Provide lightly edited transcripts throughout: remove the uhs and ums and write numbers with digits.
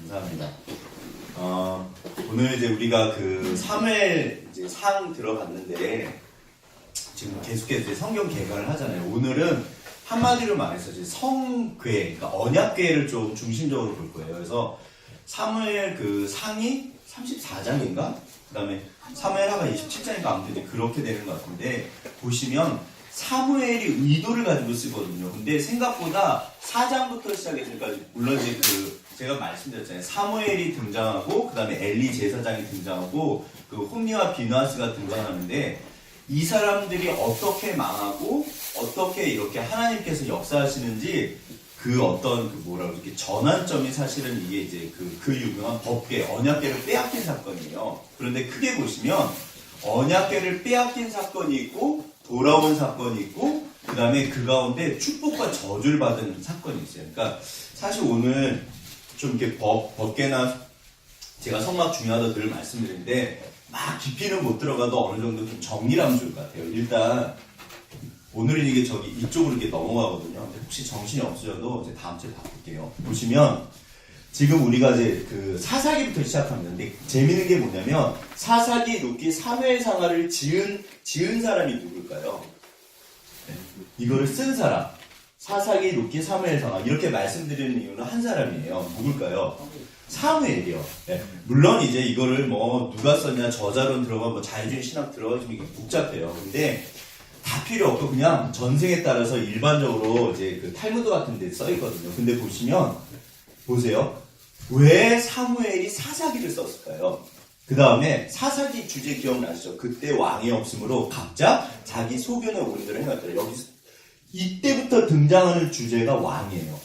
감사합니다. 오늘 이제 우리가 그 사무엘 이제 상 들어갔는데 지금 계속해서 이제 성경 개관을 하잖아요. 오늘은 한마디로 말해서 이제 성궤, 그러니까 언약궤를 좀 중심적으로 볼 거예요. 그래서 사무엘 그 상이 34장인가? 그 다음에 사무엘 하가 27장인가 아무튼 이제 그렇게 되는 것 같은데 보시면 사무엘이 의도를 가지고 쓰거든요. 근데 생각보다 4장부터 시작해서 그러니까 물론 이제 그 제가 말씀드렸잖아요. 사무엘이 등장하고 그 다음에 엘리 제사장이 등장하고 그 홈리와 비누아스가 등장하는데 이 사람들이 어떻게 망하고 어떻게 이렇게 하나님께서 역사하시는지 그 어떤 그 뭐라고 이렇게 전환점이 사실은 이게 이제 그 유명한 법궤, 언약궤를 빼앗긴 사건이에요. 그런데 크게 보시면 언약궤를 빼앗긴 사건이 있고 돌아온 사건이 있고 그 다음에 그 가운데 축복과 저주를 받은 사건이 있어요. 그러니까 사실 오늘 좀 이렇게 법궤나 제가 성막 중요하다 늘 말씀드리는데 막 깊이는 못 들어가도 어느 정도 좀 정리를 하면 좋을 것 같아요. 일단 오늘은 이게 저기 이쪽으로 이렇게 넘어가거든요. 근데 혹시 정신이 없으셔도 이제 다음 주에 바꿀게요. 보시면 지금 우리가 이제 그 사사기부터 시작합니다. 근데 재밌는 게 뭐냐면 사사기, 룻기, 사무엘상하를 지은 사람이 누굴까요? 네. 이거를 쓴 사람. 사사기, 룻기, 사무엘상하 이렇게 말씀드리는 이유는 한 사람이에요. 누굴까요? 사무엘이요. 네. 물론 이제 이거를 뭐 누가 썼냐 저자론 들어가 뭐 자유주의 신학 들어가 좀 이게 복잡해요. 근데 다 필요 없고 그냥 전생에 따라서 일반적으로 이제 그 탈무드 같은 데 써 있거든요. 근데 보세요. 왜 사무엘이 사사기를 썼을까요? 그 다음에 사사기 주제 기억나시죠? 그때 왕이 없으므로 각자 자기 소견의 오른들을 해놨더래요. 여기서 이때부터 등장하는 주제가 왕이에요.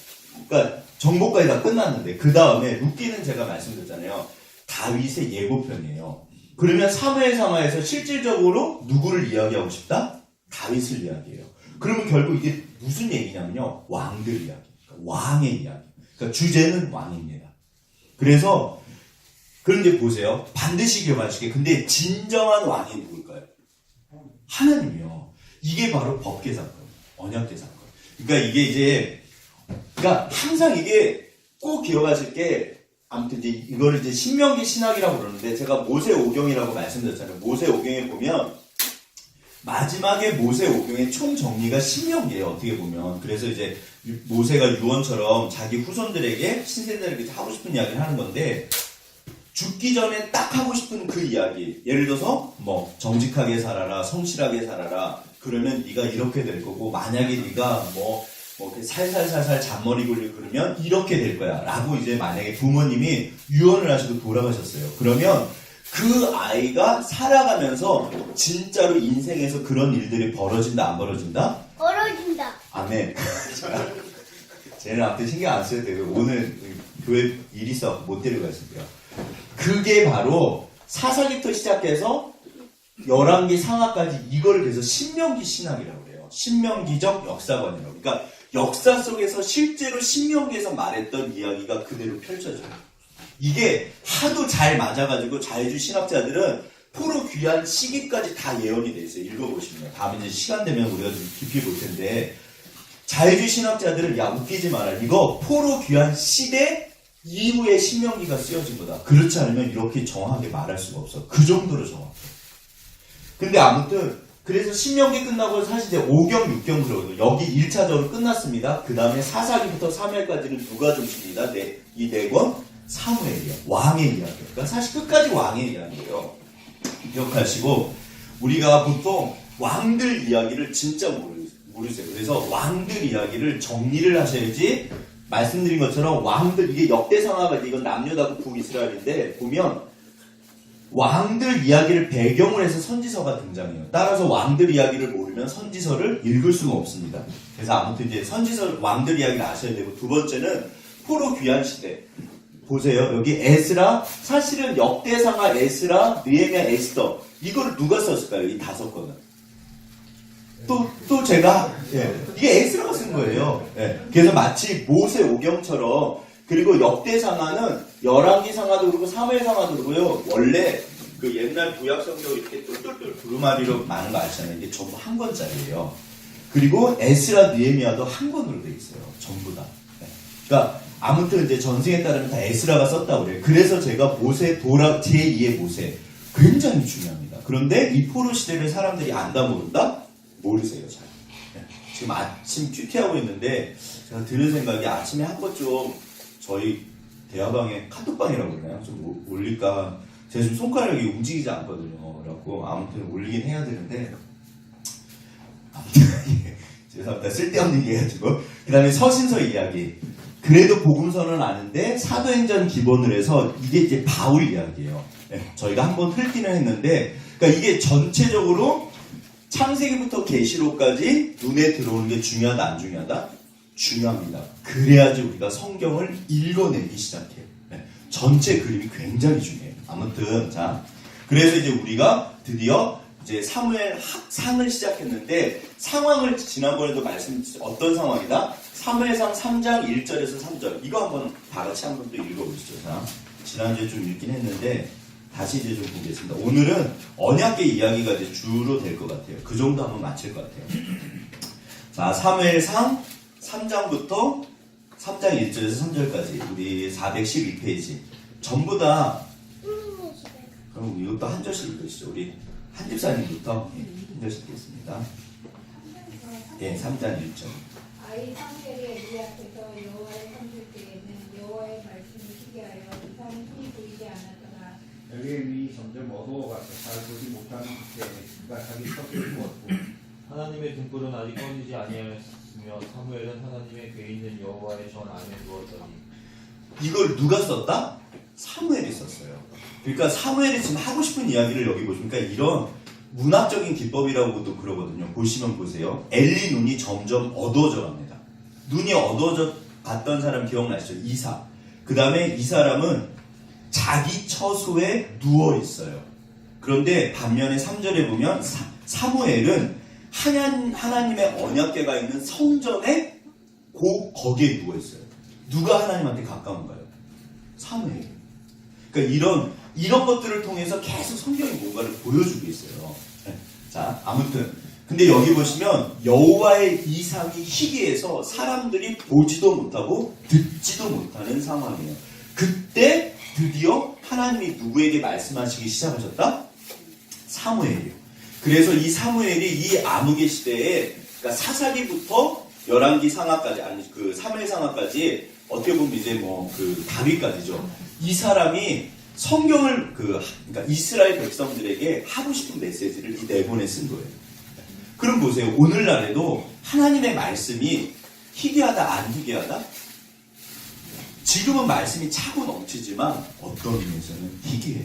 그러니까 정복까지 다 끝났는데 그 다음에 룻기는 제가 말씀드렸잖아요. 다윗의 예고편이에요. 그러면 사무엘상하에서 실질적으로 누구를 이야기하고 싶다? 다윗을 이야기해요. 그러면 결국 이게 무슨 얘기냐면요. 왕들 이야기. 그러니까 왕의 이야기. 그러니까 주제는 왕입니다. 그래서 그런데 보세요. 반드시 기억하시게. 근데 진정한 왕이 누굴까요? 하나님이요. 이게 바로 법궤 사건, 언약궤 사건. 그러니까 이게 이제 그러니까 항상 이게 꼭 기억하실 게 아무튼 이제 이거를 이제 신명기 신학이라고 그러는데 제가 모세오경이라고 말씀드렸잖아요. 모세오경에 보면 마지막에 모세오경의 총정리가 신명기예요. 어떻게 보면. 그래서 이제 모세가 유언처럼 자기 후손들에게 신세대들에게 하고 싶은 이야기를 하는 건데 죽기 전에 딱 하고 싶은 그 이야기. 예를 들어서 뭐 정직하게 살아라, 성실하게 살아라. 그러면 네가 이렇게 될 거고 만약에 네가 뭐 살살살살 잔머리 굴리고 그러면 이렇게 될 거야. 라고 이제 만약에 부모님이 유언을 하시고 돌아가셨어요. 그러면 그 아이가 살아가면서 진짜로 인생에서 그런 일들이 벌어진다, 안 벌어진다? 벌어진다. 아멘. 쟤는 아무튼 신경 안 써도 되고, 오늘 교회 일 있어 못 데리고 갔을게요. 그게 바로 사사기부터 시작해서 열왕기 상하까지 이거를 그래서 신명기 신학이라고 그래요. 신명기적 역사관이라고. 그러니까 역사 속에서 실제로 신명기에서 말했던 이야기가 그대로 펼쳐져요. 이게 하도 잘 맞아가지고 자유주의 신학자들은 포로 귀한 시기까지 다 예언이 돼 있어요. 읽어보시면. 다음에 이제 시간 되면 우리가 좀 깊이 볼 텐데 자유주의 신학자들은 야 웃기지 마라. 이거 포로 귀한 시대 이후에 신명기가 쓰여진 거다. 그렇지 않으면 이렇게 정확하게 말할 수가 없어. 그 정도로 정확해. 근데 아무튼 그래서 신명기 끝나고 사실 이제 5경, 6경 들어오고 여기 1차적으로 끝났습니다. 그 다음에 사사기부터 3회까지는 누가 중심이다? 이 네 권? 사무엘이요. 왕의 이야기. 그러니까 사실 끝까지 왕의 이야기예요. 기억하시고 우리가 보통 왕들 이야기를 진짜 모르세요. 그래서 왕들 이야기를 정리를 하셔야지 말씀드린 것처럼 왕들 이게 역대상하가 이건 남유다고 북이스라엘인데 보면 왕들 이야기를 배경으로 해서 선지서가 등장해요. 따라서 왕들 이야기를 모르면 선지서를 읽을 수가 없습니다. 그래서 아무튼 이제 선지서 왕들 이야기를 아셔야 되고 두 번째는 포로 귀한 시대. 보세요. 여기 에스라 사실은 역대상하 에스라 느헤미야 에스더 이거를 누가 썼을까요? 이 5권은 또 제가 이게 에스라가 쓴 거예요. 그래서 마치 모세오경처럼 그리고 역대상하는 열왕기 상하도 그렇고 사무엘상하도 그렇고요. 원래 그 옛날 구약 성경 이렇게 똘똘똘 두루마리로 많은 거 아시잖아요. 이게 전부 한 권짜리예요. 그리고 에스라 느헤미야도 한 권으로 돼 있어요. 전부 다. 그러니까 아무튼 이제 전승에 따르면 다 에스라가 썼다고 그래요. 그래서 제가 모세, 제2의 모세 굉장히 중요합니다. 그런데 이 포로 시대를 사람들이 안다 모른다? 모르세요, 잘. 지금 아침 큐티하고 있는데 제가 드는 생각이 아침에 한번 좀 저희 대화방에 카톡방이라고 그러나요? 좀 올릴까? 제가 지금 손가락이 움직이지 않거든요. 그래갖고 아무튼 올리긴 해야 되는데 아무튼 죄송합니다. 쓸데없는 얘기 해가지고 그 다음에 서신서 이야기. 그래도 복음서는 아는데 사도행전 기본으로 해서 이게 이제 바울 이야기예요. 네, 저희가 한번 훑기는 했는데 그러니까 이게 전체적으로 창세기부터 계시록까지 눈에 들어오는 게 중요하다 안 중요하다? 중요합니다. 그래야지 우리가 성경을 읽어내기 시작해요. 네, 전체 그림이 굉장히 중요해요. 아무튼 자 그래서 이제 우리가 드디어 이제 사무엘 상을 시작했는데 상황을 지난번에도 어떤 상황이다? 사무엘상 3장 1절에서 3절 이거 한번 다 같이 한번 또 읽어보시죠. 자, 지난주에 좀 읽긴 했는데 다시 이제 좀 보겠습니다. 오늘은 언약계 이야기가 이제 주로 될 것 같아요. 그 정도 한번 마칠 것 같아요. 자, 사무엘상 3장부터 3장 1절에서 3절까지 우리 412페이지 전부 다 그럼 이것도 한 절씩 읽으시죠. 우리 한 집사님부터 한 절씩 읽겠습니다. 예, 3장 1절. 아이 사무엘이 엘리 앞에서 여호와를 섬길 때에는 여호와의 말씀이 희귀하여 이상은 흔히 보이지 않았더라. 엘리의 눈이 점점 어두워가서 잘 보지 못하는 그때 그가 자기 턱을 부었고 하나님의 등불은 아직 꺼지지 아니하였으며 사무엘은 하나님의 궤에 있는 여호와의 전 안에 누웠더니. 이걸 누가 썼다? 사무엘이 썼어요. 그러니까 사무엘이 지금 하고 싶은 이야기를 여기 보시니까 이런 문학적인 기법이라고도 그러거든요. 보시면 보세요. 엘리 눈이 점점 어두워져 갑니다. 눈이 어두워져 갔던 사람 기억나시죠? 이사. 그 다음에 이 사람은 자기 처소에 누워 있어요. 그런데 반면에 3절에 보면 사무엘은 하나님의 언약궤가 있는 성전에 거기에 누워 있어요. 누가 하나님한테 가까운가요? 사무엘. 그러니까 이런 것들을 통해서 계속 성경이 뭔가를 보여주고 있어요. 네. 자, 아무튼 근데 여기 보시면 여호와의 이상이 희귀해서 사람들이 보지도 못하고 듣지도 못하는 상황이에요. 그때 드디어 하나님이 누구에게 말씀하시기 시작하셨다? 사무엘이에요. 그래서 이 사무엘이 이 암흑의 시대에 그러니까 사사기부터 열왕기 상하까지 아니 그 사무엘 상하까지 어떻게 보면 이제 뭐 그 다윗까지죠. 이 사람이 성경을 그러니까 이스라엘 백성들에게 하고 싶은 메시지를 이 네 권에 쓴 거예요. 그럼 보세요. 오늘날에도 하나님의 말씀이 희귀하다 안 희귀하다? 지금은 말씀이 차고 넘치지만 어떤 의미에서는 희귀해요.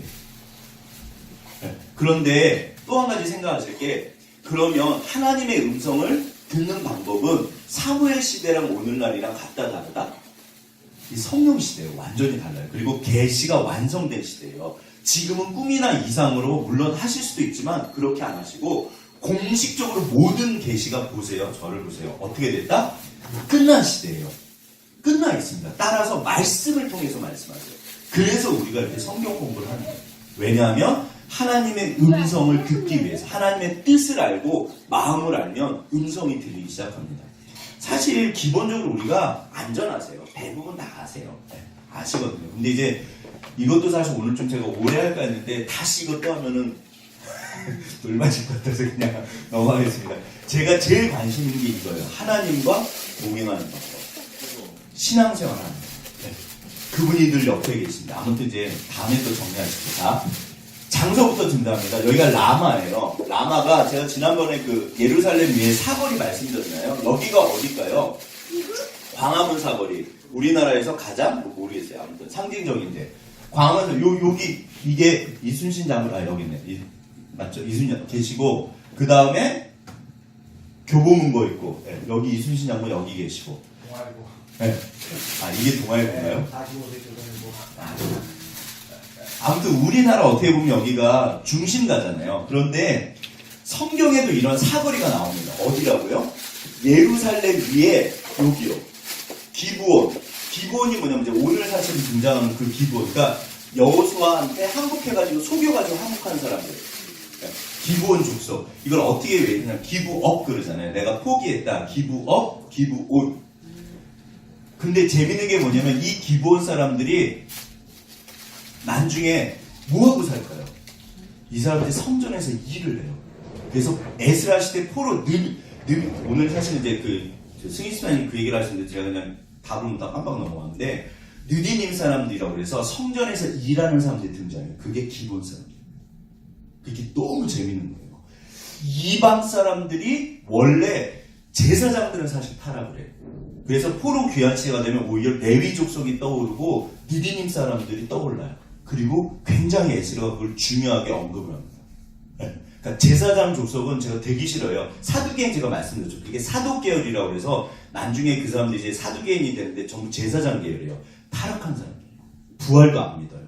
네. 그런데 또 한 가지 생각하실 게 그러면 하나님의 음성을 듣는 방법은 사무엘 시대랑 오늘날이랑 같다 다르다? 이 성령 시대예요. 완전히 달라요. 그리고 계시가 완성된 시대예요. 지금은 꿈이나 이상으로 물론 하실 수도 있지만 그렇게 안 하시고 공식적으로 모든 계시가 보세요. 저를 보세요. 어떻게 됐다? 끝난 시대예요. 끝나 있습니다. 따라서 말씀을 통해서 말씀하세요. 그래서 우리가 이렇게 성경 공부를 하는 거예요. 왜냐하면 하나님의 음성을 듣기 위해서 하나님의 뜻을 알고 마음을 알면 음성이 들리기 시작합니다. 사실 기본적으로 우리가 안전하세요. 대부분 다 아세요. 네, 아시거든요. 근데 이제 이것도 사실 오늘 좀 제가 오래 할까 했는데 다시 이것도 하면은 놀맞을 것 같아서 그냥 넘어가겠습니다. 제가 제일 관심 있는 게 이거예요. 하나님과 동행하는 방법. 신앙생활하는 거. 네. 그분이 늘 옆에 계십니다. 아무튼 이제 다음에 또 정리하십시다. 장소부터 준답니다. 여기가 라마예요. 라마가 제가 지난번에 그 예루살렘 위에 사거리 말씀드렸나요? 여기가 어딜까요? 광화문 사거리. 우리나라에서 가장 모르겠어요. 아무튼 상징적인데 광화문 여기 이게 이순신 장군 여기 있네. 맞죠? 이순신 계시고 그 다음에 교보문고 있고 네, 여기 이순신 장군 여기 계시고. 동아일보. 네. 아 이게 동아일보인가요? 45세 조선일보. 아무튼 우리나라 어떻게 보면 여기가 중심가잖아요. 그런데 성경에도 이런 사거리가 나옵니다. 어디라고요? 예루살렘 위에 여기요. 기브온. 기브온이 뭐냐면 이제 오늘 사실 등장하는 그 기브온. 그러니까 여호수아한테 항복해가지고 속여가지고 항복한 사람들. 기브온 족속. 이걸 어떻게 외우냐? 기브업 그러잖아요. 내가 포기했다. 기브업, 기브온. 근데 재밌는 게 뭐냐면 이 기브온 사람들이 나중에 뭐하고 살까요? 이 사람들이 성전에서 일을 해요. 그래서 에스라 시대 포로 오늘 사실 이제 승희스마님 그 얘기를 하시는데 제가 그냥 답을 다 깜빡 넘어갔는데 느디님 사람들이라고 그래서 성전에서 일하는 사람들이 등장해요. 그게 기본 사람들. 그게 너무 재밌는 거예요. 이방 사람들이 원래 제사장들은 사실 타락을 해요. 그래서 포로 귀환시가 되면 오히려 레위 족속이 떠오르고 느디님 사람들이 떠올라요. 그리고 굉장히 에스라가 그걸 중요하게 언급을 합니다. 그러니까 제사장 족속은 제가 되게 싫어요. 사두개인 제가 말씀드렸죠. 그게 사도 계열이라고 해서 나중에 그 사람들이 이제 사두개인이 되는데 전부 제사장 계열이에요. 타락한 사람들. 부활도 안 믿어요.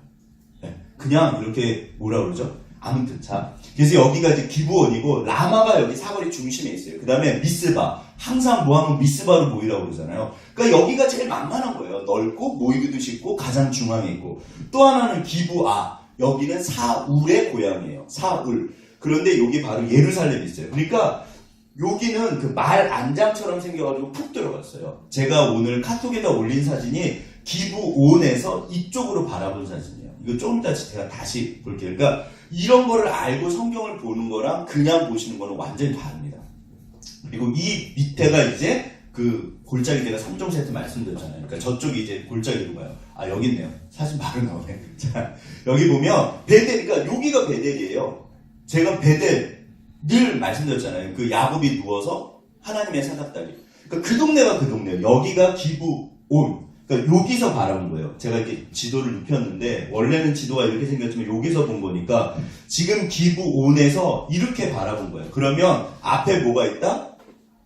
그냥 이렇게 뭐라 그러죠? 아무튼 자, 그래서 여기가 이제 기브온이고 라마가 여기 사거리 중심에 있어요. 그 다음에 미스바, 항상 모하면 미스바로 모이라고 그러잖아요. 그러니까 여기가 제일 만만한 거예요. 넓고 모이기도 쉽고 가장 중앙에 있고 또 하나는 기브아, 여기는 사울의 고향이에요. 사울. 그런데 여기 바로 예루살렘이 있어요. 그러니까 여기는 그 말 안장처럼 생겨가지고 푹 들어갔어요. 제가 오늘 카톡에다 올린 사진이 기브온에서 이쪽으로 바라본 사진이에요. 이거 조금 이따 제가 다시 볼게요. 그러니까 이런 거를 알고 성경을 보는 거랑 그냥 보시는 거는 완전히 다릅니다. 그리고 이 밑에가 이제 그 골짜기 제가 3종 세트 말씀드렸잖아요. 그러니까 저쪽이 이제 골짜기로 가요. 아, 여기 있네요. 사진 바로 나오네. 자, 여기 보면 베델, 그러니까 여기가 베델이에요. 제가 베델 늘 말씀드렸잖아요. 그 야곱이 누워서 하나님의 사닥다리. 그러니까 그 동네가 그 동네예요. 여기가 기브온. 그러니까 여기서 바라본 거예요. 제가 이렇게 지도를 눕혔는데 원래는 지도가 이렇게 생겼지만 여기서 본 거니까 지금 기브온에서 이렇게 바라본 거예요. 그러면 앞에 뭐가 있다?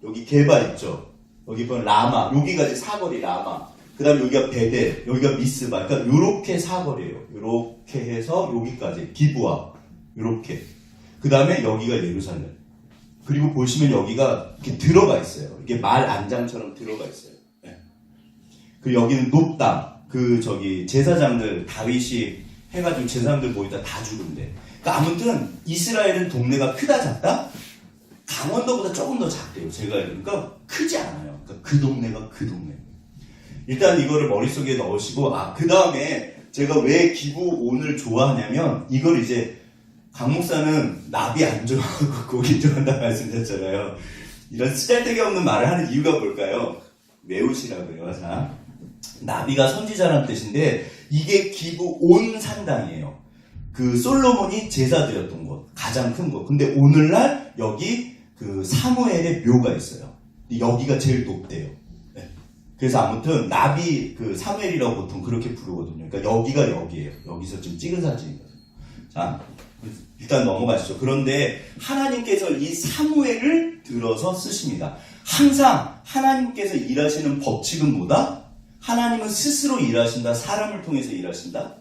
여기 게바 있죠. 여기 보면 라마. 여기가 이제 사거리 라마. 그 다음에 여기가 베델. 여기가 미스바. 그러니까 요렇게 사거리예요. 요렇게 해서 여기까지 기브와 요렇게. 그 다음에 여기가 예루살렘. 그리고 보시면 여기가 이렇게 들어가 있어요. 이게 말 안장처럼 들어가 있어요. 그리고 여기는 높담. 제사장들, 다윗이 해가지고 제사장들 모이다 다 죽은데. 그러니까 아무튼 이스라엘은 동네가 크다 작다? 강원도보다 조금 더 작대요. 제가 그러니까 크지 않아요. 그러니까 그 동네가 그 동네. 일단 이거를 머릿속에 넣으시고, 그 다음에 제가 왜 기브온을 좋아하냐면, 이걸 이제 강 목사는 나비 안 좋아하고 고기 좋아한다고 말씀드렸잖아요. 이런 쓰잘데기 없는 말을 하는 이유가 뭘까요? 외우시라고요. 자, 나비가 선지자라는 뜻인데 이게 기브온 산당이에요. 그 솔로몬이 제사 드렸던 곳, 가장 큰 곳. 근데 오늘날 여기 그 사무엘의 묘가 있어요. 여기가 제일 높대요. 네. 그래서 아무튼 나비 그 사무엘이라고 보통 그렇게 부르거든요. 그러니까 여기가 여기예요. 여기서 지금 찍은 사진이거든요. 자, 일단 넘어가시죠. 그런데 하나님께서 이 사무엘을 들어서 쓰십니다. 항상 하나님께서 일하시는 법칙은 뭐다? 하나님은 스스로 일하신다? 사람을 통해서 일하신다?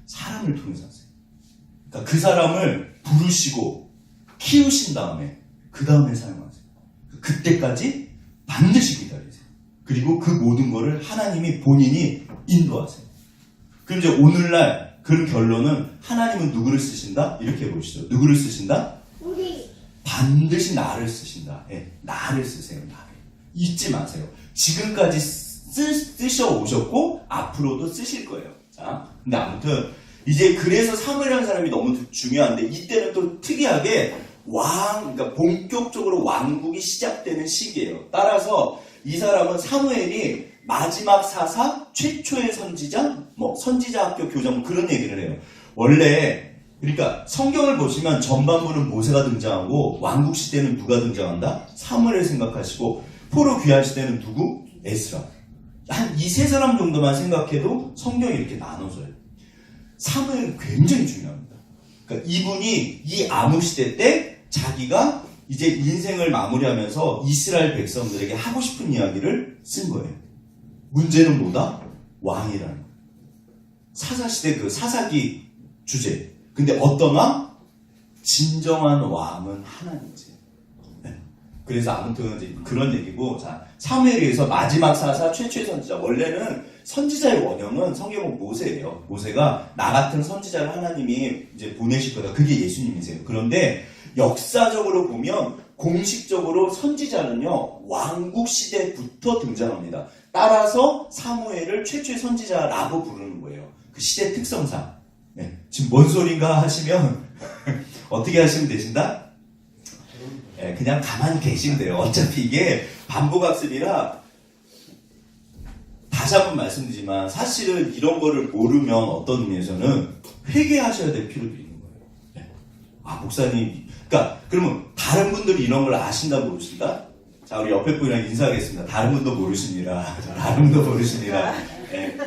사람을 통해서 하세요. 그러니까 그 사람을 부르시고 키우신 다음에 그 다음에 사용하세요. 그때까지 반드시 기다리세요. 그리고 그 모든 거를 하나님이 본인이 인도하세요. 그럼 이제 오늘날 그런 결론은 하나님은 누구를 쓰신다? 이렇게 보시죠. 누구를 쓰신다? 우리 반드시 나를 쓰신다. 나를 쓰세요. 나를. 잊지 마세요. 지금까지 쓰셔 오셨고 앞으로도 쓰실 거예요. 자, 근데 아무튼 이제 그래서 사무엘이라는 사람이 너무 중요한데 이때는 또 특이하게 그러니까 본격적으로 왕국이 시작되는 시기예요. 따라서 이 사람은 사무엘이 마지막 사사, 최초의 선지자, 선지자 학교 교장 그런 얘기를 해요. 원래 그러니까 성경을 보시면 전반부는 모세가 등장하고 왕국 시대는 누가 등장한다? 사무엘을 생각하시고 포로 귀환 시대는 누구? 에스라. 한 이 세 사람 정도만 생각해도 성경이 이렇게 나눠져요. 사무엘은 굉장히 중요합니다. 그러니까 이분이 이 암흑 시대 때 자기가 이제 인생을 마무리하면서 이스라엘 백성들에게 하고 싶은 이야기를 쓴 거예요. 문제는 뭐다? 왕이라는 거예요. 사사시대 그 사사기 주제. 근데 어떤 왕? 진정한 왕은 하나님이세요. 네. 그래서 아무튼 이제 그런 얘기고, 자, 사무엘에서 마지막 사사 최초의 선지자. 원래는 선지자의 원형은 성경은 모세예요. 모세가 나 같은 선지자를 하나님이 이제 보내실 거다. 그게 예수님이세요. 그런데 역사적으로 보면 공식적으로 선지자는요, 왕국 시대부터 등장합니다. 따라서 사무엘을 최초의 선지자라고 부르는 거예요. 그 시대 특성상. 네. 지금 뭔 소린가 하시면 어떻게 하시면 되신다? 네, 그냥 가만히 계시면 돼요. 어차피 이게 반복학습이라 다시 한번 말씀드리지만 사실은 이런 거를 모르면 어떤 의미에서는 회개하셔야 될 필요도 있는 거예요. 네. 아, 목사님. 그러니까 그러면 다른 분들이 이런 걸 아신다 모르신다? 자, 우리 옆에 분이랑 인사하겠습니다. 다른 분도 모르시니라. 다른 분도 모르시니라. 네.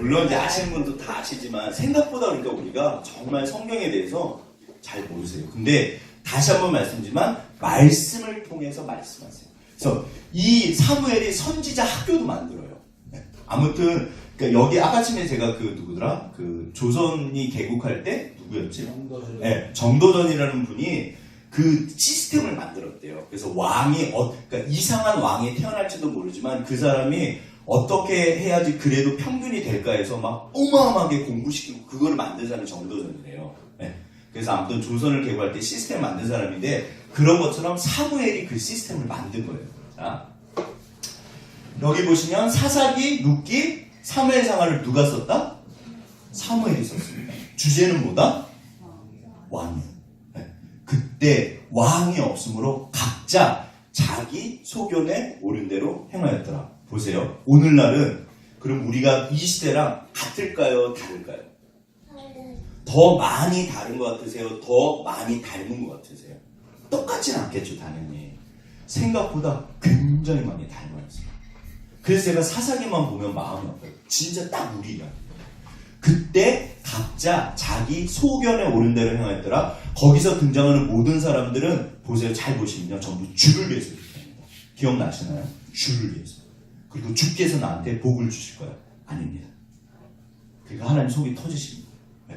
물론 이제 아시는 분도 다 아시지만 생각보다 그러니까 우리가 정말 성경에 대해서 잘 모르세요. 근데 다시 한번 말씀드리지만 말씀을 통해서 말씀하세요. 그래서 이 사무엘이 선지자 학교도 만들어요. 네. 아무튼 그러니까 여기 아까 전에 제가 그 누구더라? 그 조선이 개국할 때 누구였지? 정도전. 네, 정도전이라는 분이 그 시스템을 만들었대요. 그래서 왕이 그러니까 이상한 왕이 태어날지도 모르지만 그 사람이 어떻게 해야지 그래도 평균이 될까 해서 막 어마어마하게 공부시키고 그걸 만든 사람이 정도전이래요. 네. 그래서 아무튼 조선을 개국할 때 시스템을 만든 사람인데 그런 것처럼 사무엘이 그 시스템을 만든 거예요. 자, 여기 보시면 사사기, 룻기, 사무엘상하를 누가 썼다? 사무엘이 썼습니다. 주제는 뭐다? 왕이요. 네. 그때 왕이 없으므로 각자 자기 소견에 옳은 대로 행하였더라. 보세요. 오늘날은 그럼 우리가 이 시대랑 같을까요? 다를까요? 더 많이 다른 것 같으세요? 더 많이 닮은 것 같으세요? 똑같지는 않겠죠, 당연히. 생각보다 굉장히 많이 닮았어요. 그래서 제가 사사기만 보면 마음이 아파요. 진짜 딱 우리야. 그때 각자 자기 소견에 옳은 대로 행하였더라. 거기서 등장하는 모든 사람들은 보세요. 잘 보시면요. 전부 주를 위해서 기도합니다. 기억나시나요? 주를 위해서. 그리고 주께서 나한테 복을 주실 거야. 아닙니다. 그러니까 하나님 속이 터지십니다. 네.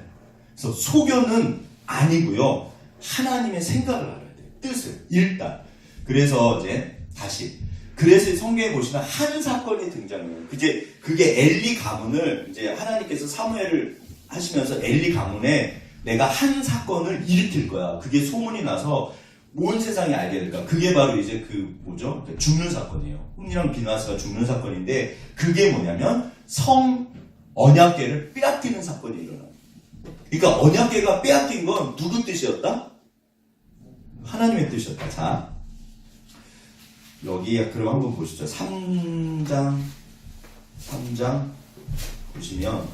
그래서 소견은 아니고요. 하나님의 생각을 알아야 돼요. 뜻을. 일단. 그래서 이제 다시. 그래서 성경에 보시면 한 사건이 등장해요. 그게 엘리 가문을 이제 하나님께서 사무엘을 하시면서 엘리 가문에 내가 한 사건을 일으킬 거야. 그게 소문이 나서 온 세상이 알게 될까. 그게 바로 이제 그 뭐죠? 죽는 사건이에요. 홈리랑 비나스가 죽는 사건인데 그게 뭐냐면 성 언약궤를 빼앗기는 사건이 일어나요. 그러니까 언약궤가 빼앗긴 건 누구 뜻이었다? 하나님의 뜻이었다. 자, 여기 그럼 한번 보시죠. 3장 보시면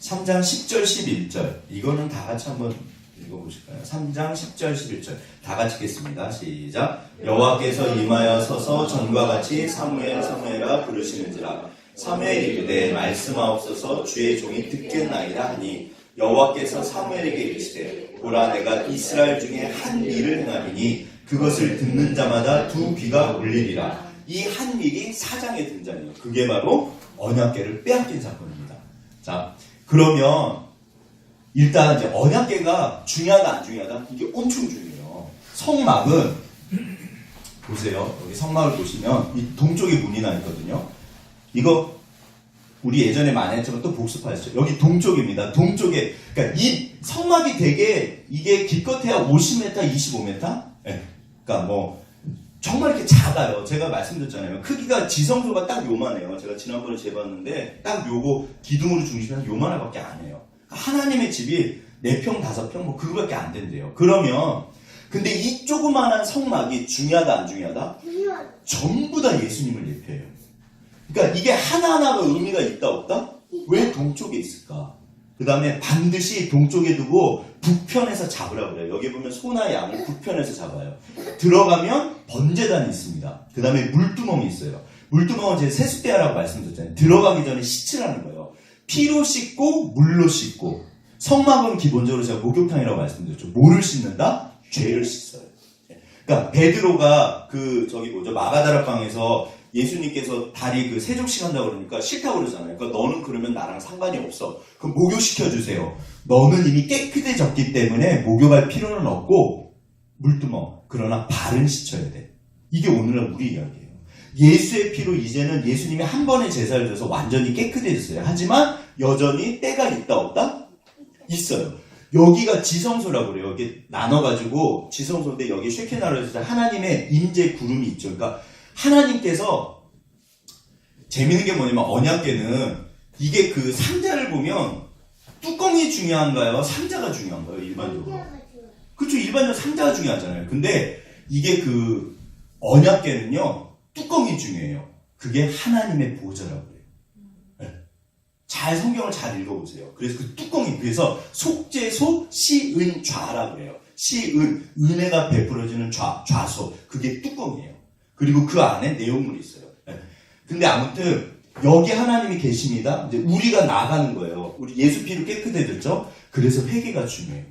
3장 10절 11절 이거는 다 같이 한번 읽어보실까요? 3장 10절 11절 다 같이 읽겠습니다. 시작. 여호와께서 임하여 서서 전과 같이 사무엘아 부르시는지라. 사무엘이 이르되 말씀하옵소서 주의 종이 듣겠나이다 하니 여호와께서 사무엘에게 이르시되 보라 내가 이스라엘 중에 한 일을 행하리니 그것을 듣는 자마다 두 귀가 울리리라. 이 한 일이 4장에 등장해요. 그게 바로 언약궤를 빼앗긴 사건입니다. 자, 그러면 일단 이제 언약궤가 중요하다 안 중요하다? 이게 엄청 중요해요. 성막은 보세요. 여기 성막을 보시면 이 동쪽에 문이 나 있거든요. 이거 우리 예전에 많이 했지만 또 복습하셨죠. 여기 동쪽입니다. 동쪽에 그러니까 이 성막이 되게 이게 기껏해야 50m, 25m? 네. 그러니까 뭐 정말 이렇게 작아요. 제가 말씀드렸잖아요. 크기가 지성소가 딱 요만해요. 제가 지난번에 재봤는데 딱 요거 기둥으로 중심해서 요만하밖에 안 해요. 하나님의 집이 4평, 5평 뭐 그거밖에 안 된대요. 그러면 근데 이 조그마한 성막이 중요하다 안 중요하다? 전부 다 예수님을 예표해요. 그러니까 이게 하나하나가 의미가 있다 없다? 왜 동쪽에 있을까? 그 다음에 반드시 동쪽에 두고 북편에서 잡으라고 그래요. 여기 보면 소나 양을 북편에서 잡아요. 들어가면 번제단이 있습니다. 그 다음에 물두멍이 있어요. 물두멍은 제 세숫대야라고 말씀드렸잖아요. 들어가기 전에 씻으라는 거예요. 피로 씻고 물로 씻고. 성막은 기본적으로 제가 목욕탕이라고 말씀드렸죠. 뭐를 씻는다? 죄를 씻어요. 그러니까 베드로가 마가다락방에서 예수님께서 다리 그 세족시간다고 그러니까 싫다고 그러잖아요. 그러니까 너는 그러면 나랑 상관이 없어. 그럼 목욕시켜주세요. 너는 이미 깨끗해졌기 때문에 목욕할 필요는 없고 물두멍. 그러나 발은 씻어야 돼. 이게 오늘날 우리 이야기예요. 예수의 피로 이제는 예수님이 한 번의 제사를 줘서 완전히 깨끗해졌어요. 하지만 여전히 때가 있다 없다? 있어요. 여기가 지성소라고 그래요. 이게 나눠가지고 지성소인데 여기 쉐키나라에서 하나님의 임재 구름이 있죠. 그러니까 하나님께서 재밌는 게 뭐냐면 언약궤는 이게 그 상자를 보면 뚜껑이 중요한가요? 상자가 중요한가요? 일반적으로. 그렇죠. 일반적으로 상자가 중요하잖아요. 근데 이게 그 언약궤는요. 뚜껑이 중요해요. 그게 하나님의 보좌라고 해요. 네. 잘 성경을 잘 읽어보세요. 그래서 그 뚜껑이 그래서 속죄소 시은좌라고 해요. 시은 은혜가 베풀어지는 좌소 그게 뚜껑이에요. 그리고 그 안에 내용물이 있어요. 네. 근데 아무튼 여기 하나님이 계십니다. 이제 우리가 나가는 거예요. 우리 예수 피로 깨끗해졌죠. 그래서 회개가 중요해요.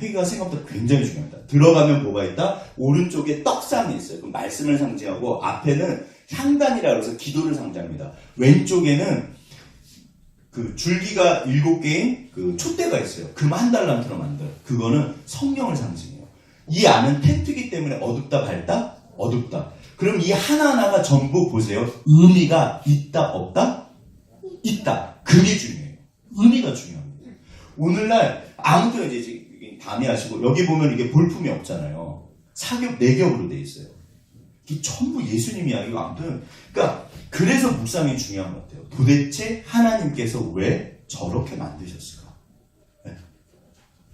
회개가 생각보다 굉장히 중요합니다. 들어가면 뭐가 있다? 오른쪽에 떡상이 있어요. 그 말씀을 상징하고 앞에는 향단이라고 해서 기도를 상징합니다. 왼쪽에는 그 줄기가 7개인 그 촛대가 있어요. 금 1달란트로 만든. 그거는 성령을 상징해요. 이 안은 텐트기 때문에 어둡다 밝다? 어둡다. 그럼 이 하나하나가 전부 보세요. 의미가 있다 없다? 있다. 그게 중요해요. 의미가 중요합니다. 오늘날 아무튼 이제 담이 하시고 여기 보면 이게 볼품이 없잖아요. 사겹 4겹으로 돼 있어요. 이게 전부 예수님 이야기가 아무튼 그러니까 그래서 묵상이 중요한 것 같아요. 도대체 하나님께서 왜 저렇게 만드셨을까? 네.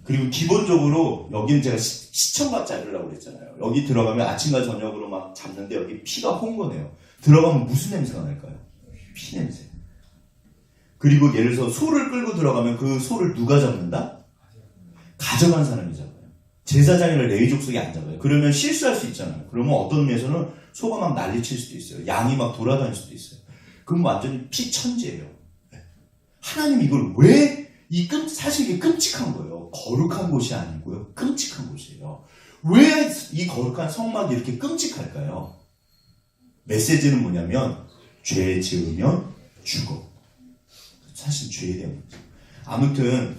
그리고 기본적으로 여기는 제가 시청같이 하려고 그랬잖아요. 여기 들어가면 아침과 저녁으로 막 잡는데 여기 피가 홍고네요. 들어가면 무슨 냄새가 날까요? 피 냄새. 그리고 예를 들어서 소를 끌고 들어가면 그 소를 누가 잡는다? 가져간 사람이 잡아요. 제사장이나 레위 족속이 안 잡아요. 그러면 실수할 수 있잖아요. 그러면 어떤 의미에서는 소가 막 난리칠 수도 있어요. 양이 막 돌아다닐 수도 있어요. 그럼 완전히 피천지예요. 하나님 이걸 왜 사실 이게 끔찍한 거예요. 거룩한 곳이 아니고요. 끔찍한 곳이에요. 왜 이 거룩한 성막이 이렇게 끔찍할까요? 메시지는 뭐냐면 죄 지으면 죽어. 사실 죄에 대한 문제. 아무튼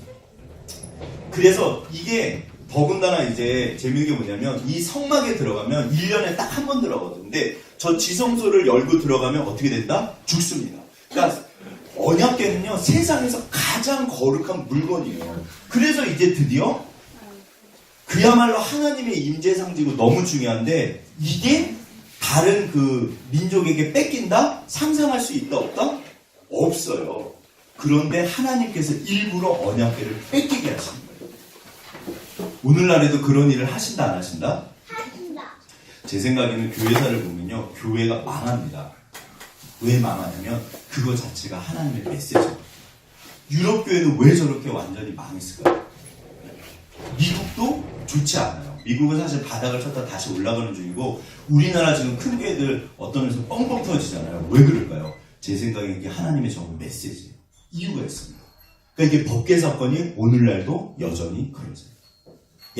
그래서 이게 더군다나 이제 재밌는 게 뭐냐면 이 성막에 들어가면 1년에 딱 한 번 들어가거든요. 근데 저 지성소를 열고 들어가면 어떻게 된다? 죽습니다. 그러니까 언약궤는요 세상에서 가장 거룩한 물건이에요. 그래서 이제 드디어 그야말로 하나님의 임재 상징이고 너무 중요한데 이게 다른 그 민족에게 뺏긴다? 상상할 수 있다 없다? 없어요. 그런데 하나님께서 일부러 언약궤를 뺏기게 하신 거예요. 오늘날에도 그런 일을 하신다 안 하신다? 하신다. 제 생각에는 교회사를 보면요 교회가 망합니다. 왜 망하냐면 그거 자체가 하나님의 메시지예요. 유럽 교회는 왜 저렇게 완전히 망했을까요? 미국도 좋지 않아요. 미국은 사실 바닥을 쳤다 다시 올라가는 중이고 우리나라 지금 큰 교회들 어떤 데서 뻥뻥 터지잖아요. 왜 그럴까요? 제 생각에 이게 하나님의 정말 메시지예요. 이유가 있습니다. 그러니까 이게 법계 사건이 오늘날도 여전히 그러세요.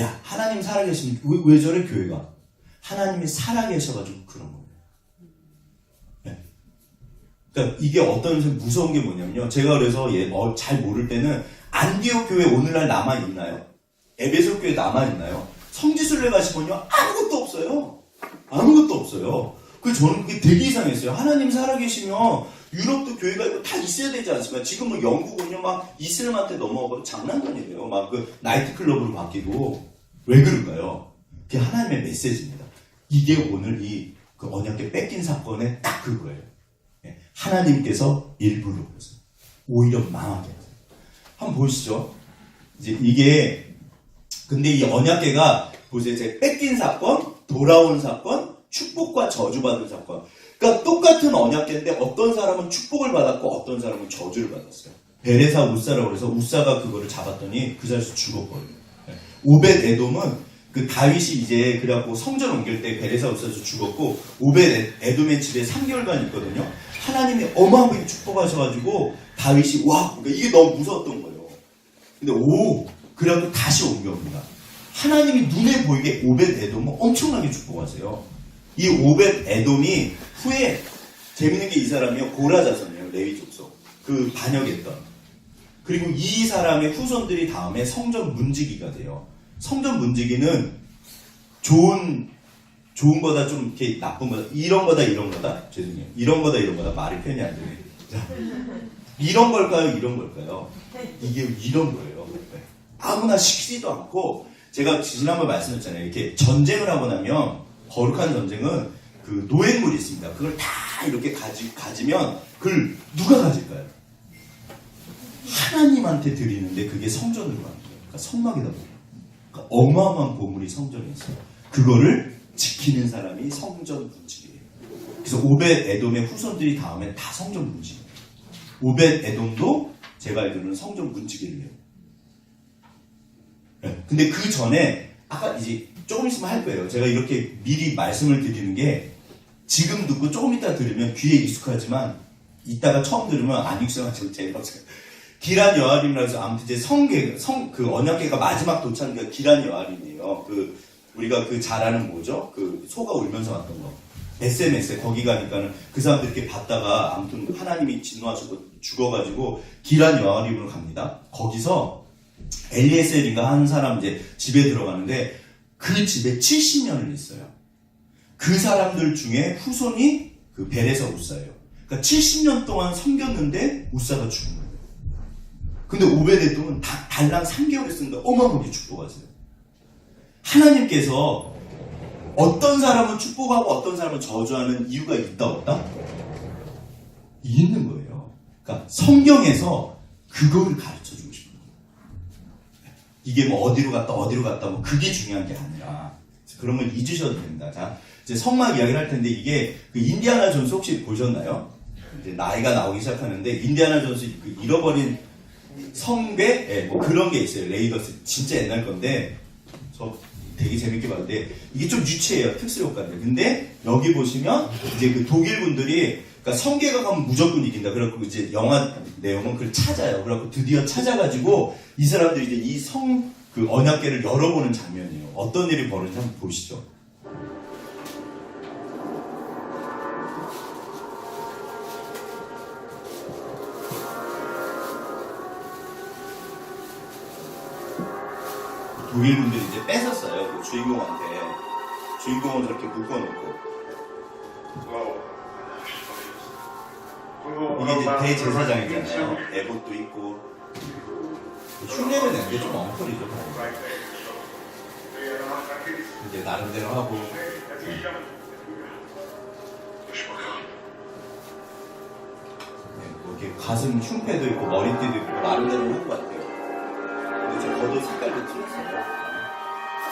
야 하나님 살아계시면 왜 저래 교회가? 하나님이 살아계셔가지고 그런 거예요. 네. 그러니까 이게 어떤 면에서 무서운 게 뭐냐면요. 제가 그래서 잘 모를 때는 안디옥 교회 오늘날 남아있나요? 에베소 교회 남아있나요? 성지순례 가시면요 아무것도 없어요. 아무것도 없어요. 그래서 저는 그게 되게 이상했어요. 하나님 살아계시면 유럽도 교회가 이거 다 있어야 되지 않습니까? 지금 뭐 영국은요 막 이슬람한테 넘어가고 장난감이래요. 막 그 나이트클럽으로 바뀌고 왜 그럴까요? 그게 하나님의 메시지입니다. 이게 오늘 이 그 언약궤 뺏긴 사건의 딱 그거예요. 하나님께서 일부러 오히려 망하게 하세요. 한번 보시죠. 이제 이게 근데 이 언약궤가 보세요. 제가 뺏긴 사건, 돌아온 사건, 축복과 저주받은 사건. 그러니까 똑같은 언약궤인데 어떤 사람은 축복을 받았고 어떤 사람은 저주를 받았어요. 베레사 우사라고 해서 우사가 그거를 잡았더니 그 자리에서 죽었거든요. 오벳 에돔은 그 다윗이 이제 그래갖고 성전 옮길 때 베레사 우사에서 죽었고 오벳 에돔의 집에 3개월간 있거든요. 하나님이 어마어마하게 축복하셔가지고 다윗이 와 그러니까 이게 너무 무서웠던 거예요. 근데 그래갖고 다시 옮겨옵니다. 하나님이 눈에 보이게 오벳 에돔을 엄청나게 축복하세요. 이 오벳 에돔이 후에 재밌는 게 이 사람이요 고라 자손이에요. 레위 족속 그 반역했던. 그리고 이 사람의 후손들이 다음에 성전 문지기가 돼요. 성전 문지기는 좋은 거다 좀 이렇게 나쁜 거다 이런 거다 죄송해요. 이런 거다 말이 표현이 안 되네. 자, 이런 걸까요? 이런 걸까요? 이게 이런 거예요. 아무나 시키지도 않고, 제가 지난번 말씀드렸잖아요. 이렇게 전쟁을 하고 나면, 거룩한 전쟁은 그 노획물이 있습니다. 그걸 다 이렇게 가지면 그걸 누가 가질까요? 하나님한테 드리는데 그게 성전으로 가는 거예요. 그러니까 성막이다 보니까. 그러니까 어마어마한 보물이 성전에 있어요. 그거를 지키는 사람이 성전 문지기예요. 그래서 오벳 에돔의 후손들이 다음에 다 성전 문지기예요. 오벳 에돔도 제가 알기로는 성전 문지기를 해요. 네. 근데 그 전에 아까 이제 조금 있으면 할 거예요. 제가 이렇게 미리 말씀을 드리는 게 지금 듣고 조금 이따 들으면 귀에 익숙하지만 이따가 처음 들으면 안 익숙하죠. 제가 기란 여아림이라고 해서 아무튼 이제 그 언약궤가 마지막 도착한 게 기란 여아림이에요. 우리가 그 잘 아는 뭐죠? 그 소가 울면서 왔던 거. SMS 거기 가니까는 그 사람들 이렇게 봤다가 아무튼 하나님이 진노하시고 죽어가지고 기란 여아림으로 갑니다. 거기서 엘리에셀인가 하는 사람 이제 집에 들어가는데 그 집에 70년을 있어요. 그 사람들 중에 후손이 그 벨에서 우사예요. 그러니까 70년 동안 섬겼는데 우사가 죽은 거예요. 근데 오베데돔은 달랑 3개월을 쓰는데 어마어마하게 축복하세요. 하나님께서 어떤 사람은 축복하고 어떤 사람은 저주하는 이유가 있다 없다? 있는 거예요. 그러니까 성경에서 그거를 가르쳐주고 싶은 거예요. 이게 뭐 어디로 갔다 뭐 그게 중요한 게 아니라 그런 걸 잊으셔도 됩니다. 자, 이제 성막 이야기를 할 텐데 이게 그 인디아나 존스 혹시 보셨나요? 이제 나이가 나오기 시작하는데 인디아나 존스 그 잃어버린 성괴? 네, 뭐 그런 게 있어요. 레이더스 진짜 옛날 건데 저 되게 재밌게 봤는데 이게 좀 유치해요. 특수 효과인데. 근데 여기 보시면 이제 그 독일 분들이 그러니까 성계가 가면 무조건 이긴다. 그래갖고 이제 영화 내용은 그걸 찾아요. 그래갖고 드디어 찾아가지고 이 사람들이 이제 이 그 언약궤를 열어보는 장면이에요. 어떤 일이 벌어지는지 한번 보시죠. 독일 분들이 이제 뺏었어요. 그 주인공한테. 주인공을 저렇게 묶어놓고. 이게 이제 대제사장이잖아요. 에봇도 있고. 흉내를 내는데 좀 엉터리죠. 이제 나름대로 하고. 이렇게 가슴 흉패도 있고 머리띠도 있고 나름대로 한 것 같아요. 근데 제 겉옷 색깔도 틀렸어요.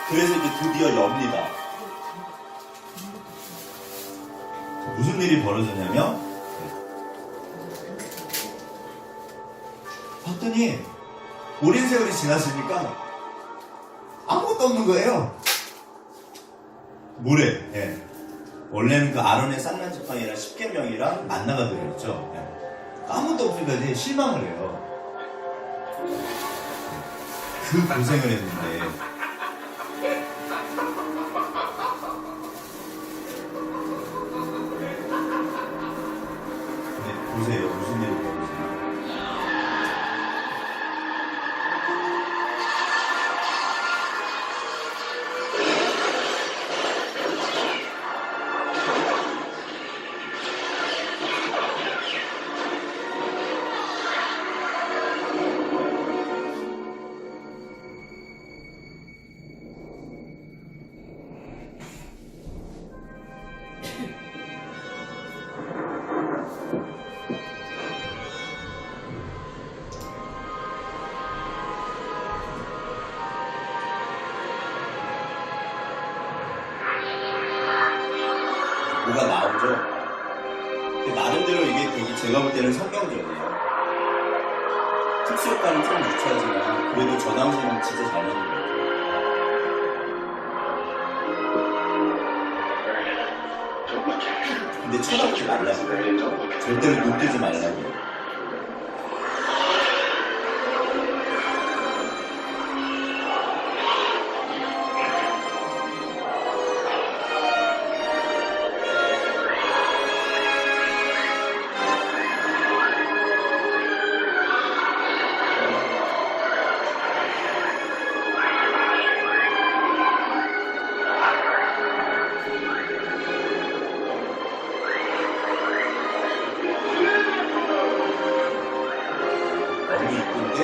그래서 이제 드디어 엽니다. 무슨 일이 벌어졌냐면 봤더니 오랜 세월이 지났으니까 아무것도 없는 거예요. 모래. 예. 원래는 그 아론의 쌍난 지팡이랑 10계명이랑 만나가 들어있죠. 예. 아무것도 없으니까 이제 실망을 해요. 그 고생을 했는데 근데 보세요. 무슨 일이 벌어지나. 뭐가 나오죠? 나름대로 이게 되게 제가 볼 때는 성경적이에요. 특수효과는 좀 유치하지만 그래도 저 당시에는 진짜 잘 만든 것 같아요. 근데 쳐다보지 말라고. 절대로 눈 뜨지 말라고. 너무 이쁜데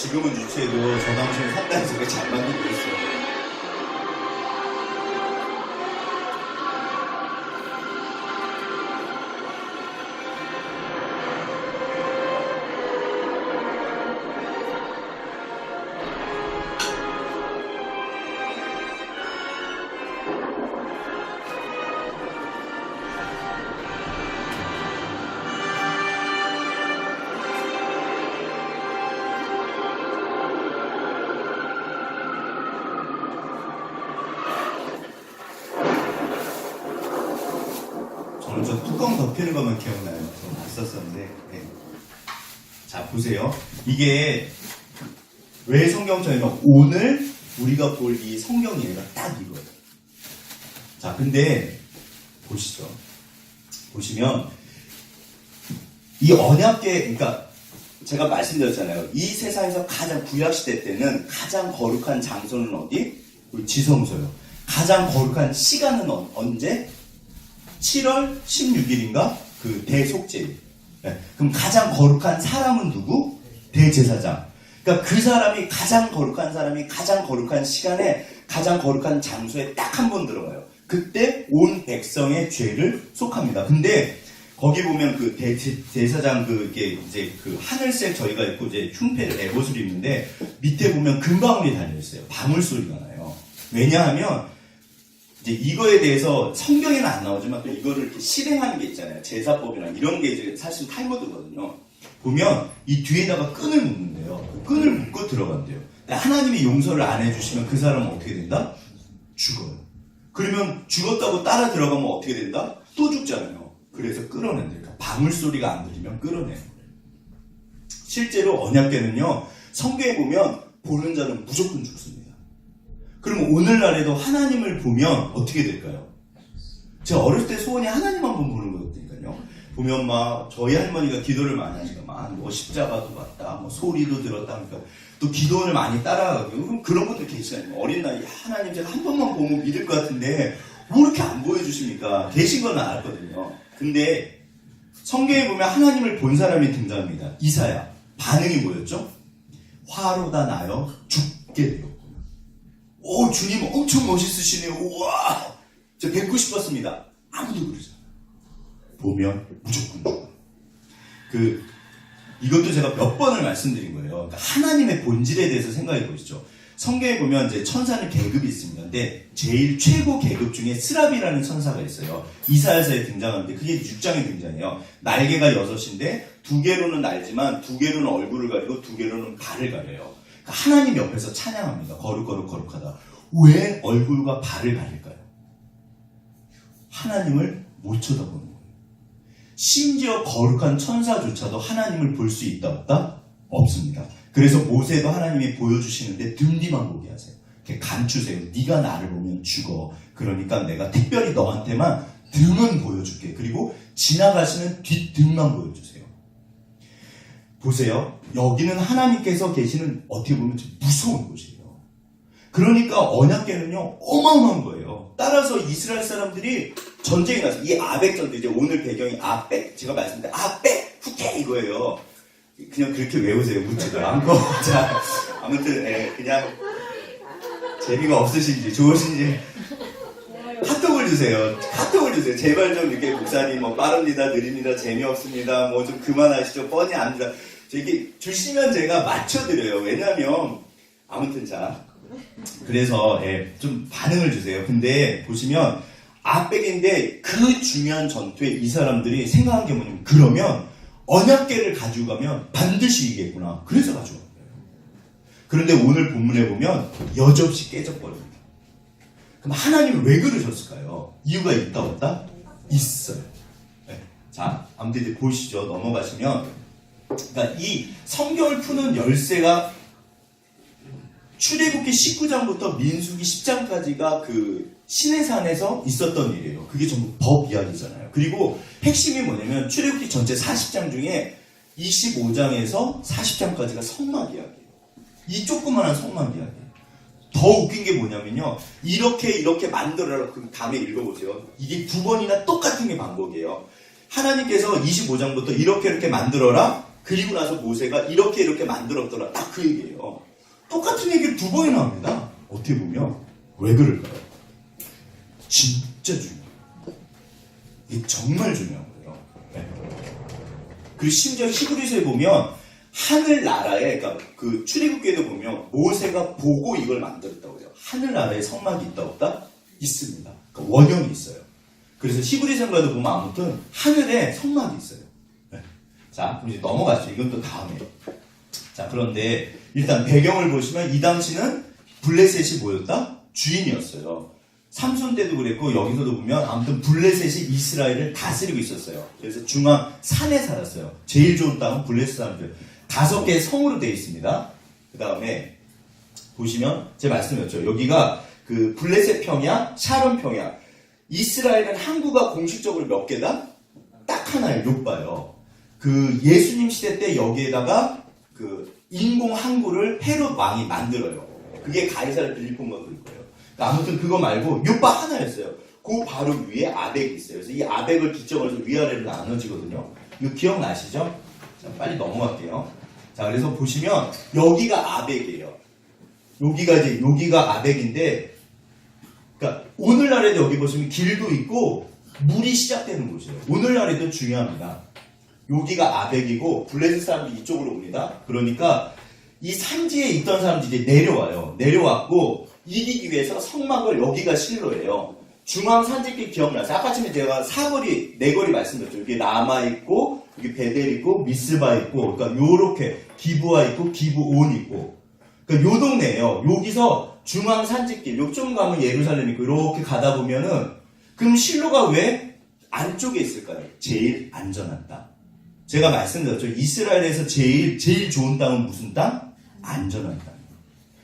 지금은 유치해도 저 당시에 상당히 저게 잘 만들고 있어요. 저는 저 뚜껑 덮이는 것만 기억나요. 저 봤었었는데. 네. 자, 보세요. 이게 왜 성경처럼 오늘 우리가 볼 이 성경 예가 딱 이거예요. 자, 근데 보시죠. 보시면 이 언약궤, 그러니까 제가 말씀드렸잖아요. 이 세상에서 가장 구약시대 때는 가장 거룩한 장소는 어디? 우리 지성소요. 가장 거룩한 시간은 언제? 7월 16일인가? 그 대속죄일. 네. 그럼 가장 거룩한 사람은 누구? 대제사장. 그러니까 그 사람이 가장 거룩한 사람이 가장 거룩한 시간에 가장 거룩한 장소에 딱 한 번 들어가요. 그때 온 백성의 죄를 속합니다. 근데 거기 보면 그 대제사장 그게 이제 그 하늘색 저희가 입고 이제 흉패를 에봇을 입는데 밑에 보면 금방울이 달려 있어요. 방울 소리가 나요. 왜냐하면 이제 이거에 대해서 성경에는 안 나오지만 또 이거를 이렇게 실행하는 게 있잖아요. 제사법이나 이런 게 이제 사실 탈무드거든요. 보면 이 뒤에다가 끈을 묶는데요. 끈을 묶고 들어간대요. 근데 하나님이 용서를 안 해주시면 그 사람은 어떻게 된다? 죽어요. 그러면 죽었다고 따라 들어가면 어떻게 된다? 또 죽잖아요. 그래서 끌어낸대요. 그러니까 방울 소리가 안 들리면 끌어내는 거예요. 실제로 언약궤는요. 성경에 보면 보는 자는 무조건 죽습니다. 그러면 오늘날에도 하나님을 보면 어떻게 될까요? 제가 어렸을 때 소원이 하나님 한번 보는 거였으니까요. 보면 막 저희 할머니가 기도를 많이 하시니까 막 뭐 십자가도 봤다, 뭐 소리도 들었다, 그러니까 또 기도를 많이 따라가고 그럼 그런 분들 계시잖아요. 어린 나이 하나님 제가 한 번만 보면 믿을 것 같은데 뭐 이렇게 안 보여주십니까? 계신 건 알았거든요. 근데 성경에 보면 하나님을 본 사람이 등장합니다. 이사야. 반응이 뭐였죠? 화로다 나여 죽게 되었고. 오, 주님 엄청 멋있으시네요. 우와! 저 뵙고 싶었습니다. 아무도 그러잖아요. 보면 무조건 죽어요. 이것도 제가 몇 번을 말씀드린 거예요. 그러니까 하나님의 본질에 대해서 생각해 보시죠. 성경에 보면 이제 천사는 계급이 있습니다. 근데 제일 최고 계급 중에 스랍이라는 천사가 있어요. 이사야서에 등장하는데 그게 6장에 등장해요. 날개가 6인데 2개로는 날지만 2개로는 얼굴을 가리고 2개로는 발을 가려요. 그러니까 하나님 옆에서 찬양합니다. 거룩하다. 왜 얼굴과 발을 가릴까요? 하나님을 못 쳐다보는 거예요. 심지어 거룩한 천사조차도 하나님을 볼 수 있다 없다? 없습니다. 그래서 모세도 하나님이 보여주시는데 등 뒤만 보게 하세요. 이렇게 감추세요. 네가 나를 보면 죽어. 그러니까 내가 특별히 너한테만 등은 보여줄게. 그리고 지나가시는 뒷등만 보여주세요. 보세요. 여기는 하나님께서 계시는 어떻게 보면 좀 무서운 곳이에요. 그러니까 언약궤는요 어마어마한 거예요. 따라서 이스라엘 사람들이 전쟁이 나서 이 아벡 전투 이제 오늘 배경이 아벡 제가 말씀드린 아벡 후케 이거예요. 그냥 그렇게 외우세요. 묻지도 않고. 자, 아무튼 그냥 재미가 없으신지 좋으신지 카톡을 주세요. 제발 좀 이렇게 목사님 뭐 빠릅니다, 느립니다, 재미없습니다, 뭐 좀 그만하시죠, 뻔히 압니다. 이렇게 주시면 제가 맞춰드려요. 왜냐하면 아무튼 자 그래서 좀 반응을 주세요. 근데 보시면 아벡인데 그 중요한 전투에 이 사람들이 생각한 게 뭐냐면 그러면 언약궤를 가지고 가면 반드시 이기겠구나. 그래서 가져온 거예요. 그런데 오늘 본문에 보면 여지없이 깨져버립니다. 그럼 하나님은 왜 그러셨을까요? 이유가 있다 없다? 있어요. 네. 자, 아무튼 이제 보시죠. 넘어가시면 그러니까 이 성경을 푸는 열쇠가 출애굽기 19장부터 민수기 10장까지가 그 시내산에서 있었던 일이에요. 그게 전부 법 이야기잖아요. 그리고 핵심이 뭐냐면 출애굽기 전체 40장 중에 25장에서 40장까지가 성막 이야기예요. 이 조그마한 성막 이야기예요. 더 웃긴 게 뭐냐면요. 이렇게 만들어라. 그럼 다음에 읽어보세요. 이게 2번이나 똑같은 게 반복이에요. 하나님께서 25장부터 이렇게 만들어라. 그리고 나서 모세가 이렇게 만들었더라. 딱 그 얘기예요. 똑같은 얘기를 두 번이나 합니다. 어떻게 보면 왜 그럴까요? 진짜 중요해요. 이게 정말 중요한 거예요. 네. 그리고 심지어 히브리서에 보면 하늘나라에, 그러니까 그 출애굽기에도 보면 모세가 보고 이걸 만들었다고 해요. 하늘나라에 성막이 있다 없다? 있습니다. 그러니까 원형이 있어요. 그래서 히브리서가도 보면 아무튼 하늘에 성막이 있어요. 네. 자, 그럼 이제 넘어가죠. 이건 또 다음에. 자, 그런데 일단 배경을 보시면 이 당시는 블레셋이 뭐였다? 주인이었어요. 삼손 때도 그랬고 여기서도 보면 아무튼 블레셋이 이스라엘을 다스리고 있었어요. 그래서 중앙 산에 살았어요. 제일 좋은 땅은 블레셋 사람들. 5개의 성으로 되어 있습니다. 그 다음에 보시면 제 말씀이었죠. 여기가 그 블레셋 평야, 샤론 평야. 이스라엘은 항구가 공식적으로 몇 개다? 딱 하나예요. 요빠요. 그 예수님 시대 때 여기에다가 그 인공 항구를 헤롯 왕이 만들어요. 그게 가이사르 빌리폰가 그럴 거예요. 그러니까 아무튼 그거 말고 요빠 하나였어요. 그 바로 위에 아벡이 있어요. 그래서 이 아벡을 기점으로 해서 위아래로 나눠지거든요. 이거 기억나시죠? 자, 빨리 넘어갈게요. 자, 그래서 보시면 여기가 아벡이에요. 여기가 아벡인데, 그러니까 오늘날에도 여기 보시면 길도 있고 물이 시작되는 곳이에요. 오늘날에도 중요합니다. 여기가 아벡이고 블레셋 사람들이 이쪽으로 옵니다. 그러니까 이 산지에 있던 사람들이 내려와요. 내려왔고 이기기 위해서 성막을 여기가 실로예요. 중앙 산지길 기억나세요? 아까 전에 제가 네 거리 말씀드렸죠. 여기 라마 있고 여기 베델 있고 미스바 있고, 그러니까 요렇게 기브아 있고 기브온 있고, 그러니까 요 동네예요. 여기서 중앙 산지길 요쪽 가면 예루살렘 있고 이렇게 가다 보면은 그럼 실로가 왜 안쪽에 있을까요? 제일 안전한 땅. 제가 말씀드렸죠. 이스라엘에서 제일 좋은 땅은 무슨 땅? 안전한 땅.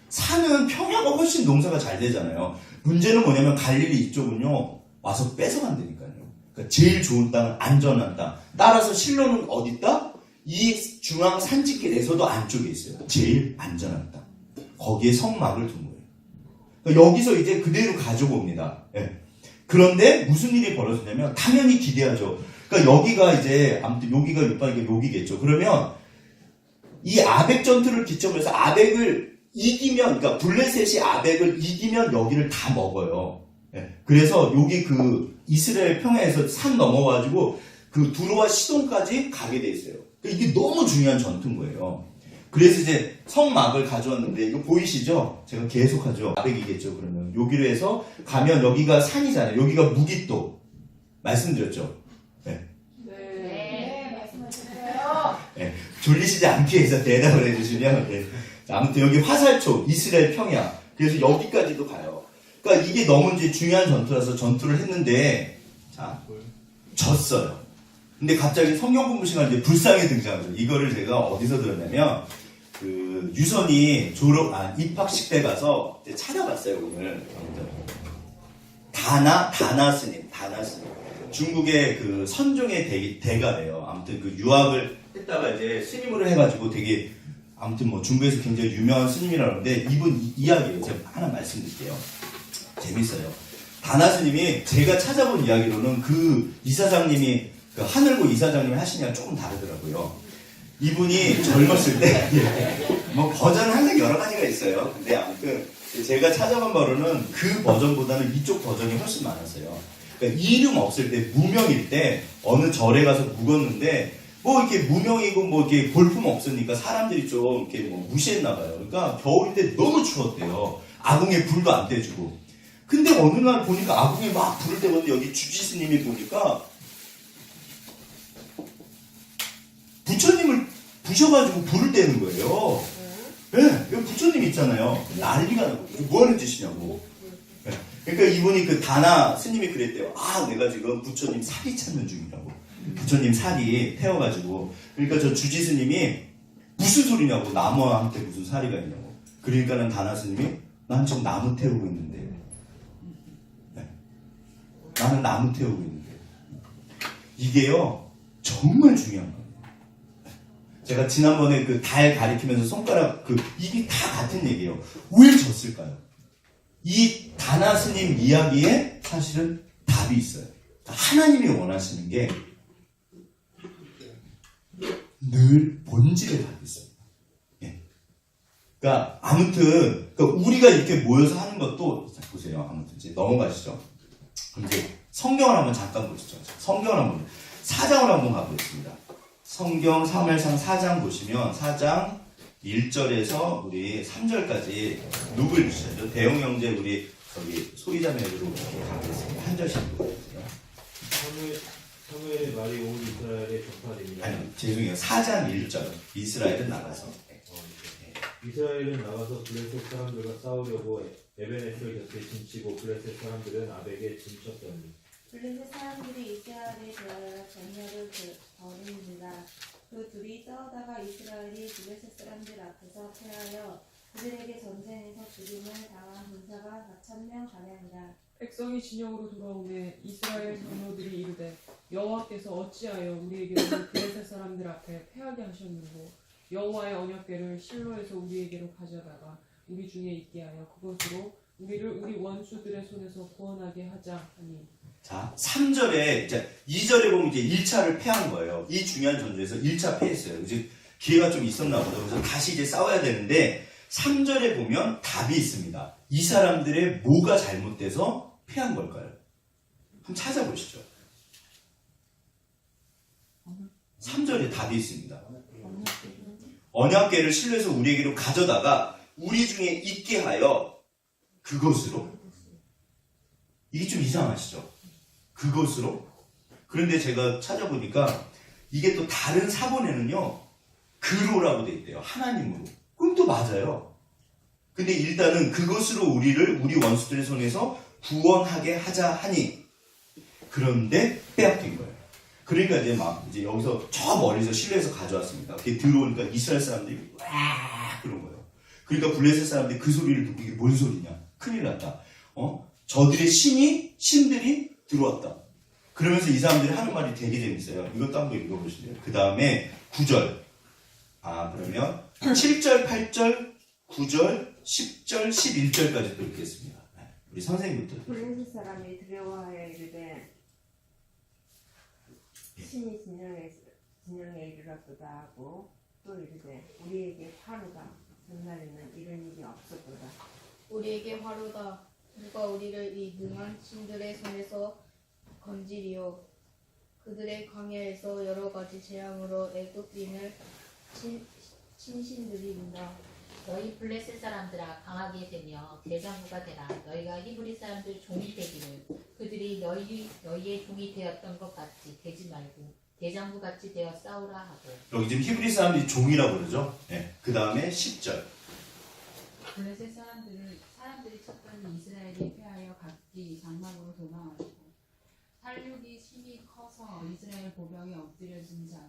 산은 평야가 훨씬 농사가 잘 되잖아요. 문제는 뭐냐면 갈릴리 이쪽은요 와서 뺏어간다니까요. 그러니까 제일 좋은 땅은 안전한 땅. 따라서 실로는 어디 있다? 이 중앙 산지길에서도 안쪽에 있어요. 제일 안전한 땅. 거기에 성막을 둔 거예요. 그러니까 여기서 이제 그대로 가지고 옵니다. 예. 그런데 무슨 일이 벌어지냐면 당연히 기대하죠. 그러니까 여기가 이제 아무튼 여기가 여기겠죠. 그러면 이 아벡 전투를 기점으로 해서 아벡을 이기면, 그러니까 블레셋이 아벡을 이기면 여기를 다 먹어요. 예. 그래서 여기 그 이스라엘 평야에서 산 넘어가지고 그 두로와 시돈까지 가게 돼 있어요. 그러니까 이게 너무 중요한 전투인 거예요. 그래서 이제 성막을 가져왔는데 이거 보이시죠? 제가 계속하죠. 아벡이겠죠. 그러면 여기로 해서 가면 여기가 산이잖아요. 여기가 무깃도 말씀드렸죠. 말씀하셨어요. 네, 졸리시지 않기 위해서 대답을 해주시면 네. 아무튼 여기 화살촉 이스라엘 평야, 그래서 여기까지도 가요. 그러니까 이게 너무 이제 중요한 전투라서 전투를 했는데 자 졌어요. 근데 갑자기 성경 공부 시간에 이제 불쌍히 등장하죠. 이거를 제가 어디서 들었냐면 그 유선이 입학식 때 가서 이제 찾아봤어요. 오늘 다나 스님 중국의 그 선종의 대가래요. 아무튼 그 유학을 했다가 이제 스님으로 해가지고 되게 아무튼 뭐 중국에서 굉장히 유명한 스님이라는데 이분 이야기예요. 제가 하나 말씀드릴게요. 재밌어요. 다나 스님이 제가 찾아본 이야기로는 그 이사장님이 그 하늘고 이사장님이 하신 이야기 조금 다르더라고요. 이분이 젊었을 때 뭐 버전은 항상 여러 가지가 있어요. 근데 아무튼 제가 찾아본 바로는 그 버전보다는 이쪽 버전이 훨씬 많았어요. 그러니까 이름 없을 때 무명일 때 어느 절에 가서 묵었는데 뭐 이렇게 무명이고 뭐 이렇게 볼품 없으니까 사람들이 좀 이렇게 뭐 무시했나 봐요. 그러니까 겨울 때 너무 추웠대요. 아궁에 불도 안 떼주고. 근데 어느 날 보니까 아궁에 막 불을 떼는데 여기 주지스님이 보니까 부처님을 부셔가지고 불을 떼는 거예요. 네, 여기 부처님 있잖아요. 난리가 나고 뭐 하는 짓이냐고. 네, 그러니까 이분이 그 다나 스님이 그랬대요. 내가 지금 부처님 사기 찾는 중이라고. 부처님 사기 태워가지고. 그러니까 저 주지스님이 무슨 소리냐고. 나무한테 무슨 사리가 있냐고. 그러니까는 다나 스님이 난 지금 나무 태우고 있는데. 네, 나는 나무 태우고 있는데. 이게요 정말 중요한 거예요. 제가 지난번에 그 달 가리키면서 손가락 이게 다 같은 얘기예요. 왜 졌을까요? 이 다나 스님 이야기에 사실은 답이 있어요. 하나님이 원하시는 게 늘 본질에 답이 있습니다. 예. 그러니까 아무튼 그러니까 우리가 이렇게 모여서 하는 것도 자, 보세요. 아무튼 이제 넘어가시죠. 그럼 이제 성경을 한번 잠깐 보시죠. 성경을 한번 4장을 한번 가보겠습니다. 성경 사무엘상 4장 보시면 4장 1절에서 우리 3절까지 누굴 주시죠? 대형 형제 우리 저기 소리자매로 이렇게 가겠습니다. 한 절씩 보여주세요. 사무엘의 말이 온 이스라엘에 전파됩니다. 아니 죄송해요. 4장 1절 이스라엘은 나가서 이스라엘은 나가서 블레셋 사람들과 싸우려고 에베네셀 곁에 진치고 블레셋 사람들은 아벡에 진쳤더니 블레셋 사람들이 이스라엘에 대하여 전열을 벌입니다. 그 둘이 싸우다가 이스라엘이 블레셋 사람들 앞에서 패하여 그들에게 전쟁에서 죽임을 당한 군사가 4,000명 가량이라. 백성이 진영으로 돌아오매 이스라엘 장로들이 이르되 여호와께서 어찌하여 우리에게 오늘 블레셋 사람들 앞에 패하게 하셨는고 여호와의 언약궤를 실로에서 우리에게로 가져다가 우리 중에 있게 하여 그것으로 우리를 우리 원수들의 손에서 구원하게 하자 하니. 자 3절에 이제 2절에 보면 이제 1차를 패한 거예요. 이 중요한 전투에서 1차 패했어요. 이제 기회가 좀 있었나 보다. 그래서 다시 이제 싸워야 되는데 3절에 보면 답이 있습니다. 이 사람들의 뭐가 잘못돼서 패한 걸까요? 한번 찾아보시죠. 3절에 답이 있습니다. 언약궤를 실로에서 우리에게로 가져다가 우리 중에 있게 하여 그것으로. 이게 좀 이상하시죠? 그것으로. 그런데 제가 찾아보니까 이게 또 다른 사본에는요 그로라고 돼 있대요. 하나님으로. 그럼 또 맞아요. 근데 일단은 그것으로 우리를 우리 원수들의 손에서 구원하게 하자 하니. 그런데 빼앗긴 거예요. 그러니까 이제 막 이제 여기서 저 멀리서 실내에서 가져왔습니다. 그게 들어오니까 이스라엘 사람들이 와 그런 거예요. 그러니까 블레셋 사람들이 그 소리를 듣고 이게 뭔 소리냐? 큰일 났다. 저들의 신들이 들어왔다. 그러면서 이 사람들이 하는 말이 되게 재밌어요. 이것도 한번 읽어보실래요? 그 다음에 9절. 그러면 7절, 8절, 9절, 10절, 11절까지 또 읽겠습니다. 우리 선생님부터. 블레셋 사람이 두려워하여 이르되 신이 진영에 이르렀도다 하고 또 이르되 우리에게 화로다. 전날에는 이런 일이 없었도다. 우리에게 화로다. 누가 우리를 이 능한 신들의 손에서 건지리요. 그들의 광야에서 여러 가지 재앙으로 애굽인을 친신들이린다. 너희 블레셋 사람들아 강하게 되며 대장부가 되라. 너희가 히브리 사람들 종이 되기를 그들이 너희의 종이 되었던 것 같이 되지 말고 대장부 같이 되어 싸우라 하고. 여기 지금 히브리 사람들이 종이라고 그러죠. 네. 그 다음에 10절. 블레셋 사람들이 쳤더니 이스라엘이 패하여 각기 장막으로 도망하고 살육이 심히 커서 이스라엘 보병에 엎드려진 자가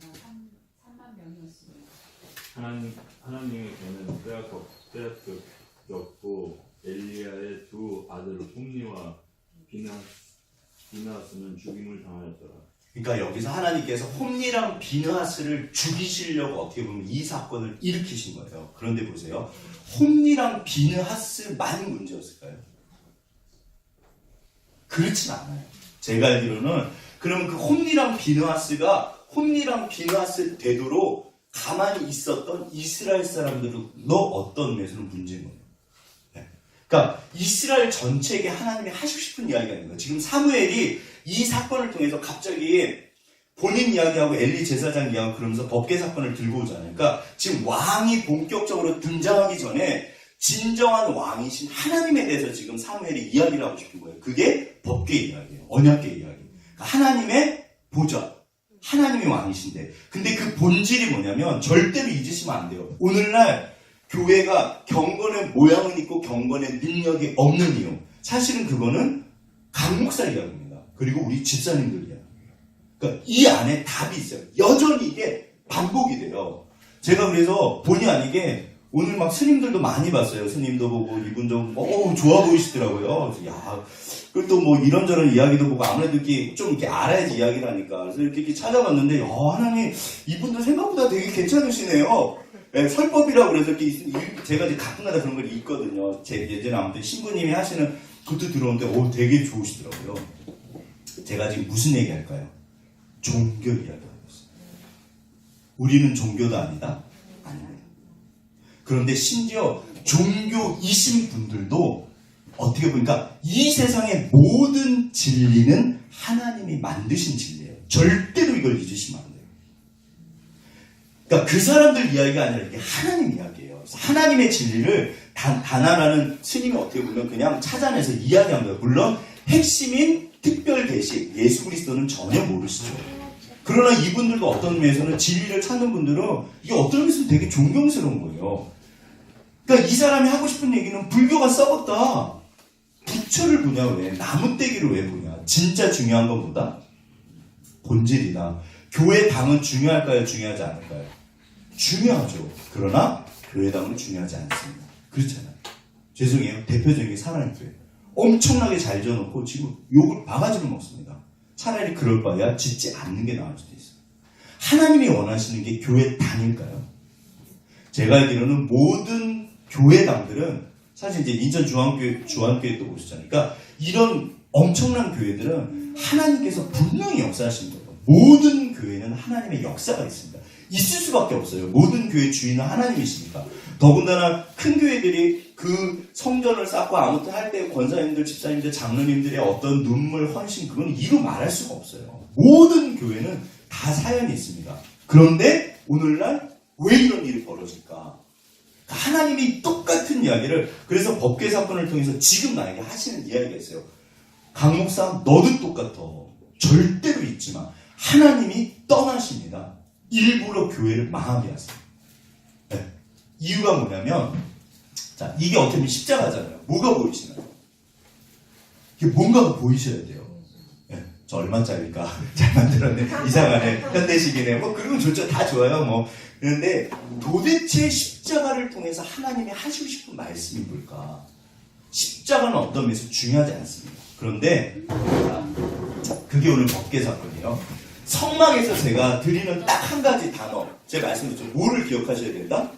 3만 명이었으며 하나님의 개는 빼앗겼고 엘리야의 두 아들 홈리와 비나스는 죽임을 당하였더라. 그러니까 여기서 하나님께서 홈리랑 비느하스를 죽이시려고 어떻게 보면 이 사건을 일으키신 거예요. 그런데 보세요. 홈리랑 비느하스만 문제였을까요? 그렇진 않아요. 제가 알기로는 그러면 그 홈리랑 비느하스 되도록 가만히 있었던 이스라엘 사람들도 어떤 면에서는 문제인 거예요. 네. 그러니까 이스라엘 전체에게 하나님이 하시고 싶은 이야기가 있는 거예요. 지금 사무엘이 이 사건을 통해서 갑자기 본인 이야기하고 엘리 제사장 이야기하고 그러면서 법궤 사건을 들고 오잖아요. 그러니까 지금 왕이 본격적으로 등장하기 전에 진정한 왕이신 하나님에 대해서 지금 사무엘이 이야기를 하고 싶은 거예요. 그게 법궤 이야기예요. 언약궤 이야기. 그러니까 하나님의 보좌. 하나님이 왕이신데. 근데 그 본질이 뭐냐면 절대로 잊으시면 안 돼요. 오늘날 교회가 경건의 모양은 있고 경건의 능력이 없는 이유. 사실은 그거는 강 목사 이야기입니다. 그리고 우리 집사님들 이야기. 그러니까 이 안에 답이 있어요. 여전히 이게 반복이 돼요. 제가 그래서 본의 아니게 오늘 막 스님들도 많이 봤어요. 스님도 보고 이분 좀 좋아 보이시더라고요. 그래서 야, 그리고 또 뭐 이런저런 이야기도 보고 아무래도 이렇게 좀 이렇게 알아야지 이야기를 하니까 그래서 이렇게 찾아봤는데 하나님 이분들 생각보다 되게 괜찮으시네요. 네, 설법이라고 그래서 이렇게 제가 이제 가끔가다 그런 걸 읽거든요. 제 예전에 아무튼 신부님이 하시는 그것도 들어오는데 되게 좋으시더라고요. 제가 지금 무슨 얘기 할까요? 종교 이야기 하고 있어요. 우리는 종교도 아니다? 아니에요. 그런데 심지어 종교이신 분들도 어떻게 보니까 이 세상의 모든 진리는 하나님이 만드신 진리예요. 절대로 이걸 잊으시면 안 돼요. 그러니까 그 사람들 이야기가 아니라 이게 하나님 이야기예요. 하나님의 진리를 다나라는 스님이 어떻게 보면 그냥 찾아내서 이야기한 거예요. 물론 핵심인 특별 계시 예수 그리스도는 전혀 모르시죠. 그러나 이분들도 어떤 면에서는 진리를 찾는 분들은 이게 어떤 면에서는 되게 존경스러운 거예요. 그러니까 이 사람이 하고 싶은 얘기는 불교가 썩었다. 부처를 보냐 왜? 나무떼기를 왜 보냐? 진짜 중요한 건 뭐다? 본질이다. 교회당은 중요할까요? 중요하지 않을까요? 중요하죠. 그러나 교회당은 중요하지 않습니다. 그렇잖아요. 죄송해요. 대표적인 사랑의 교회. 엄청나게 잘 지어놓고 지금 욕을 바가지로 먹습니다. 차라리 그럴 바에야 짓지 않는 게 나을 수도 있어요. 하나님이 원하시는 게 교회당일까요? 제가 알기로는 모든 교회당들은 사실 이제 인천 주한교회 또 보셨잖아요. 그러니까 이런 엄청난 교회들은 하나님께서 분명히 역사하시는 거예요. 모든 교회는 하나님의 역사가 있습니다. 있을 수밖에 없어요. 모든 교회 주인은 하나님이시니까. 더군다나 큰 교회들이 그 성전을 쌓고 아무튼 할 때 권사님들, 집사님들, 장로님들의 어떤 눈물, 헌신 그건 이루 말할 수가 없어요. 모든 교회는 다 사연이 있습니다. 그런데 오늘날 왜 이런 일이 벌어질까? 하나님이 똑같은 이야기를 그래서 법궤 사건을 통해서 지금 나에게 하시는 이야기가 있어요. 강 목사 너도 똑같아. 절대로 잊지 마. 하나님이 떠나십니다. 일부러 교회를 망하게 하세요. 네. 이유가 뭐냐면 자 이게 어떻게 보면 십자가잖아요. 뭐가 보이시나요? 이게 뭔가가 보이셔야 돼요. 네. 저 얼마짜리일까? 잘 만들었네. 이상하네. 현대식이네. 뭐 그러면 좋죠. 다 좋아요. 뭐 그런데 도대체 십자가를 통해서 하나님이 하시고 싶은 말씀이 뭘까? 십자가는 어떤 면에서 중요하지 않습니다. 그런데 그게 오늘 법궤 사건이에요. 성막에서 제가 드리는 딱 한 가지 단어, 제가 말씀드렸죠. 뭐를 기억하셔야 된다?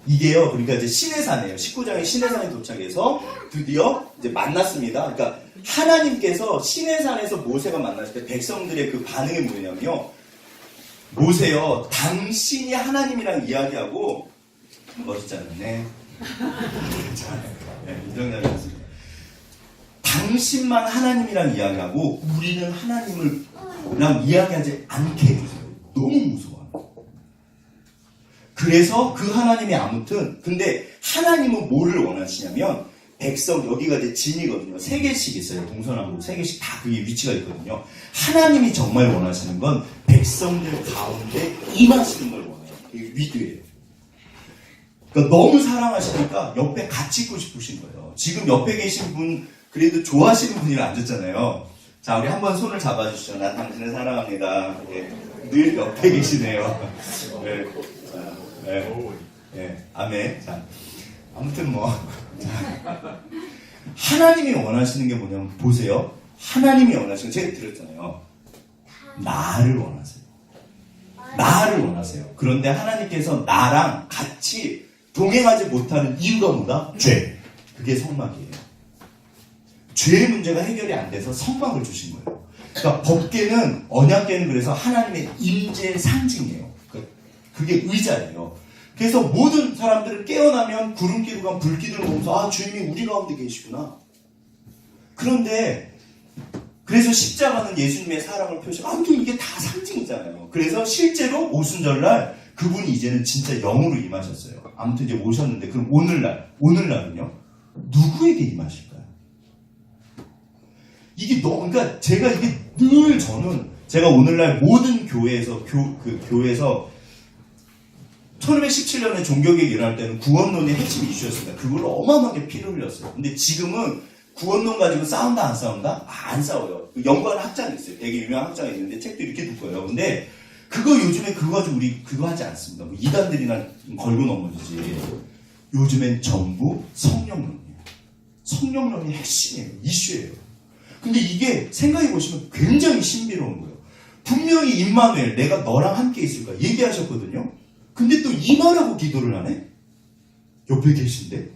이게요, 그러니까 이제 시내산이에요. 19장의 시내산에 도착해서 드디어 이제 만났습니다. 그러니까 하나님께서 시내산에서 모세가 만났을 때 백성들의 그 반응이 뭐냐면요. 모세요, 당신이 하나님이랑 이야기하고, 멋있잖아요. 네. 네, 인정자였습니다. 당신만 하나님이랑 이야기하고, 우리는 하나님이랑 이야기하지 않게 해주세요. 너무 무서워요. 그래서 그 하나님이 아무튼, 근데 하나님은 뭐를 원하시냐면, 백성, 여기가 이제 진이거든요. 3개씩 있어요. 동서남북 3개씩 다 그게 위치가 있거든요. 하나님이 정말 원하시는 건 백성들 가운데 임하시는 걸 원해요. 이게 위드예요. 그러니까 너무 사랑하시니까 옆에 같이 있고 싶으신 거예요. 지금 옆에 계신 분, 그래도 좋아하시는 분이 앉았잖아요. 자, 우리 한번 손을 잡아주시죠. 난 당신을 사랑합니다. 네. 늘 옆에 계시네요. 네. 자, 네. 네. 아멘. 자, 아무튼 뭐. 하나님이 원하시는 게 뭐냐면, 보세요. 하나님이 원하시는 거, 제가 드렸잖아요. 나를 원하세요. 나를 원하세요. 그런데 하나님께서 나랑 같이 동행하지 못하는 이유가 뭐다? 죄. 그게 성막이에요. 죄의 문제가 해결이 안 돼서 성막을 주신 거예요. 그러니까 법궤는, 언약궤는 그래서 하나님의 임재의 상징이에요. 그게 의자예요. 그래서 모든 사람들은 깨어나면 구름기둥과 불기둥을 보면서 아, 주님이 우리 가운데 계시구나. 그런데 그래서 십자가는 예수님의 사랑을 표시하고 아무튼 이게 다 상징이잖아요. 그래서 실제로 오순절날 그분이 이제는 진짜 영으로 임하셨어요. 아무튼 이제 오셨는데 그럼 오늘날은요? 누구에게 임하실까요? 이게 그러니까 제가 이게 늘 저는 제가 오늘날 모든 교회에서 교회에서 1517년에 종교개혁 일어날 때는 구원론이 핵심 이슈였습니다. 그걸로 어마어마하게 피를 흘렸어요. 근데 지금은 구원론 가지고 싸운다 안 싸운다? 안 싸워요. 연구하는 학장이 있어요. 되게 유명한 학장이 있는데 책도 이렇게 두꺼워요. 근데 그거 요즘에 그거 가지고 우리 그거 하지 않습니다. 뭐 이단들이나 걸고 넘어지지. 요즘엔 전부 성령론이에요. 성령론이 핵심이에요. 이슈예요. 근데 이게 생각해 보시면 굉장히 신비로운 거예요. 분명히 임마누엘 내가 너랑 함께 있을 거야 얘기하셨거든요. 근데 또 임하라고 기도를 하네? 옆에 계신데?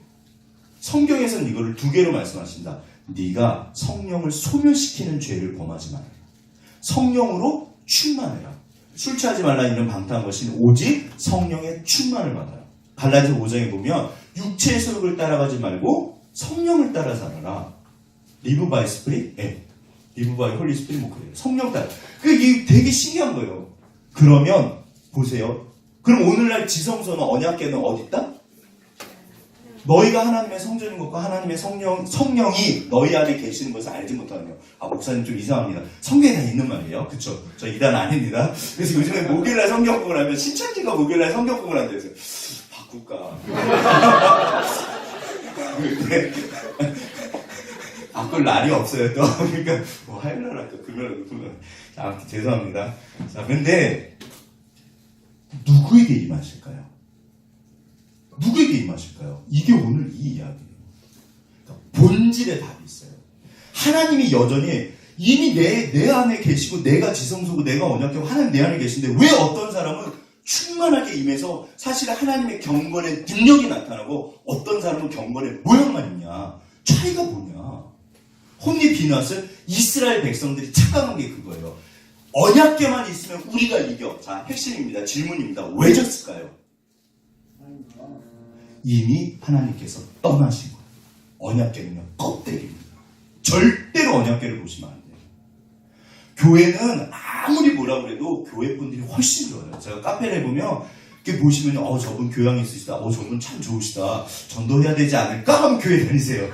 성경에서는 이거를 2개로 말씀하신다. 네가 성령을 소멸시키는 죄를 범하지 마라. 성령으로 충만해라. 술 취하지 말라 이런 방탕한 것이 오직 성령의 충만을 받아요. 갈라디아 5장에 보면 육체의 소욕을 따라가지 말고 성령을 따라 살아라. 리브 바이 스피릿? 예. 리브 바이 홀리 스피릿 뭐 그래요. 성령 따라. 이게 되게 신기한 거예요. 그러면 보세요. 그럼 오늘날 지성소는 언약궤는 어디 있다? 너희가 하나님의 성전인 것과 하나님의 성령이 너희 안에 계시는 것을 알지 못하며. 아, 목사님 좀 이상합니다. 성경에 다 있는 말이에요. 그쵸? 저 이단 아닙니다. 그래서 요즘에 목요일날 성경공을 하면 신천지가 목요일날 성경공을 한대요. 그래서 바꿀까? 근데 바꿀 날이 없어요 또. 그러니까 뭐 화요일날 할까 금요일날 할까. 자, 죄송합니다. 자, 근데 누구에게 임하실까요? 누구에게 임하실까요? 이게 오늘 이 이야기예요. 그러니까 본질에 답이 있어요. 하나님이 여전히 이미 내 안에 계시고 내가 지성소고 내가 언약궤고 하나님 내 안에 계신데 왜 어떤 사람은 충만하게 임해서 사실 하나님의 경건의 능력이 나타나고 어떤 사람은 경건의 모양만 있냐. 차이가 뭐냐. 혼리 비낫을 이스라엘 백성들이 착각한 게 그거예요. 언약궤만 있으면 우리가 이겨. 자, 핵심입니다. 질문입니다. 왜 졌을까요? 이미 하나님께서 떠나신 거예요. 언약궤는요, 껍데기입니다. 절대로 언약궤를 보시면 안 돼요. 교회는 아무리 뭐라 그래도 교회 분들이 훨씬 좋아요. 제가 카페를 보면 이렇게 보시면 저분 교양이 있으시다. 저분 참 좋으시다. 전도해야 되지 않을까? 하면 교회 다니세요.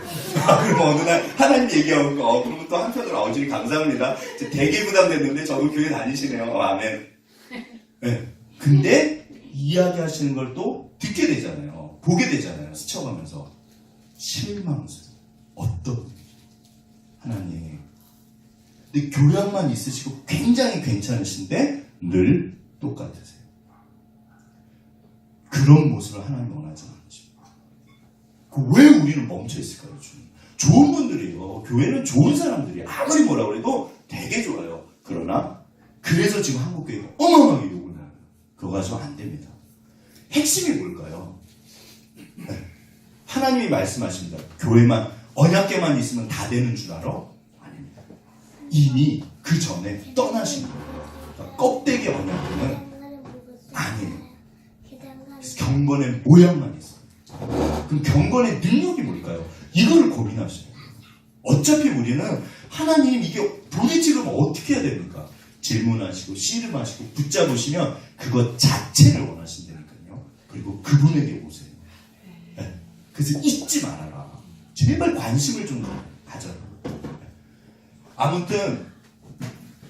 그럼 어느 날 하나님 얘기하고 그러면 또 한편으로 어질이 감사합니다. 되게 부담됐는데 저분 교회 다니시네요. 아멘. 네. 근데 이야기하시는 걸 또 듣게 되잖아요. 보게 되잖아요. 스쳐가면서. 실망스러워. 어떤 하나님. 근데 교양만 있으시고 굉장히 괜찮으신데 늘 똑같으세요. 그런 모습을 하나님 원하지 않으십니다. 왜 우리는 멈춰 있을까요? 좋은 분들이에요. 교회는 좋은 사람들이에요. 아무리 뭐라 그래도 되게 좋아요. 그러나 그래서 지금 한국교회가 어마어마하게 욕을 해요. 그거 가지고 안 됩니다. 핵심이 뭘까요? 하나님이 말씀하십니다. 교회만 언약궤만 있으면 다 되는 줄 알아? 아닙니다. 이미 그 전에 떠나신 거예요. 그러니까 껍데기 언약궤는 아니에요. 경건의 모양만 있어요. 그럼 경건의 능력이 뭘까요? 이걸 고민하셔요. 어차피 우리는 하나님 이게 도대체 그럼 어떻게 해야 됩니까? 질문하시고 씨름하시고 붙잡으시면 그것 자체를 원하신다니까요. 그리고 그분에게 오세요. 네. 그래서 잊지 말아라. 제발 관심을 좀 가져라. 아무튼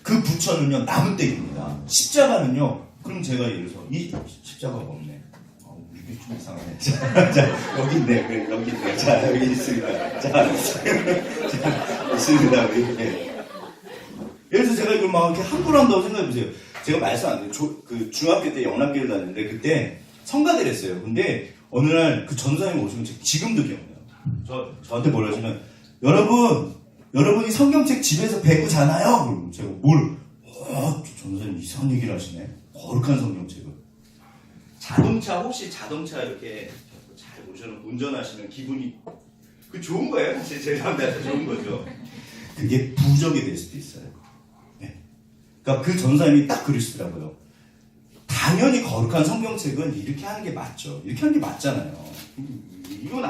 그 부처는요 나무떼기입니다. 십자가는요. 그럼 제가 예를 들어서 이 십자가가 없네. 이게 좀 이상하네. 자, 여기 있네. 그래, 여기 있네. 자, 여기 있습니다. 자, 있습니다. 여기. 네. 예를 들어서 제가 이걸 막 이렇게 함부로 한다고 생각해보세요. 제가 말씀 안 돼요. 그 중학교 때 영락교를 다녔는데 그때 성가대를 했어요. 근데 어느 날 그 전사님 오시면 지금도 기억나요. 저한테 뭐라 하시면 여러분이 성경책 집에서 배우잖아요. 그러면 제가 전사님 이상한 얘기를 하시네. 거룩한 성경책을. 혹시 자동차 이렇게 잘 운전하시면 기분이 좋은 거예요. 사실 죄송합니다. 좋은 거죠. 그게 부적이 될 수도 있어요. 네. 그러니까 그 전사님이 딱 그러시더라고요. 당연히 거룩한 성경책은 이렇게 하는 게 맞죠. 이렇게 하는 게 맞잖아요. 이건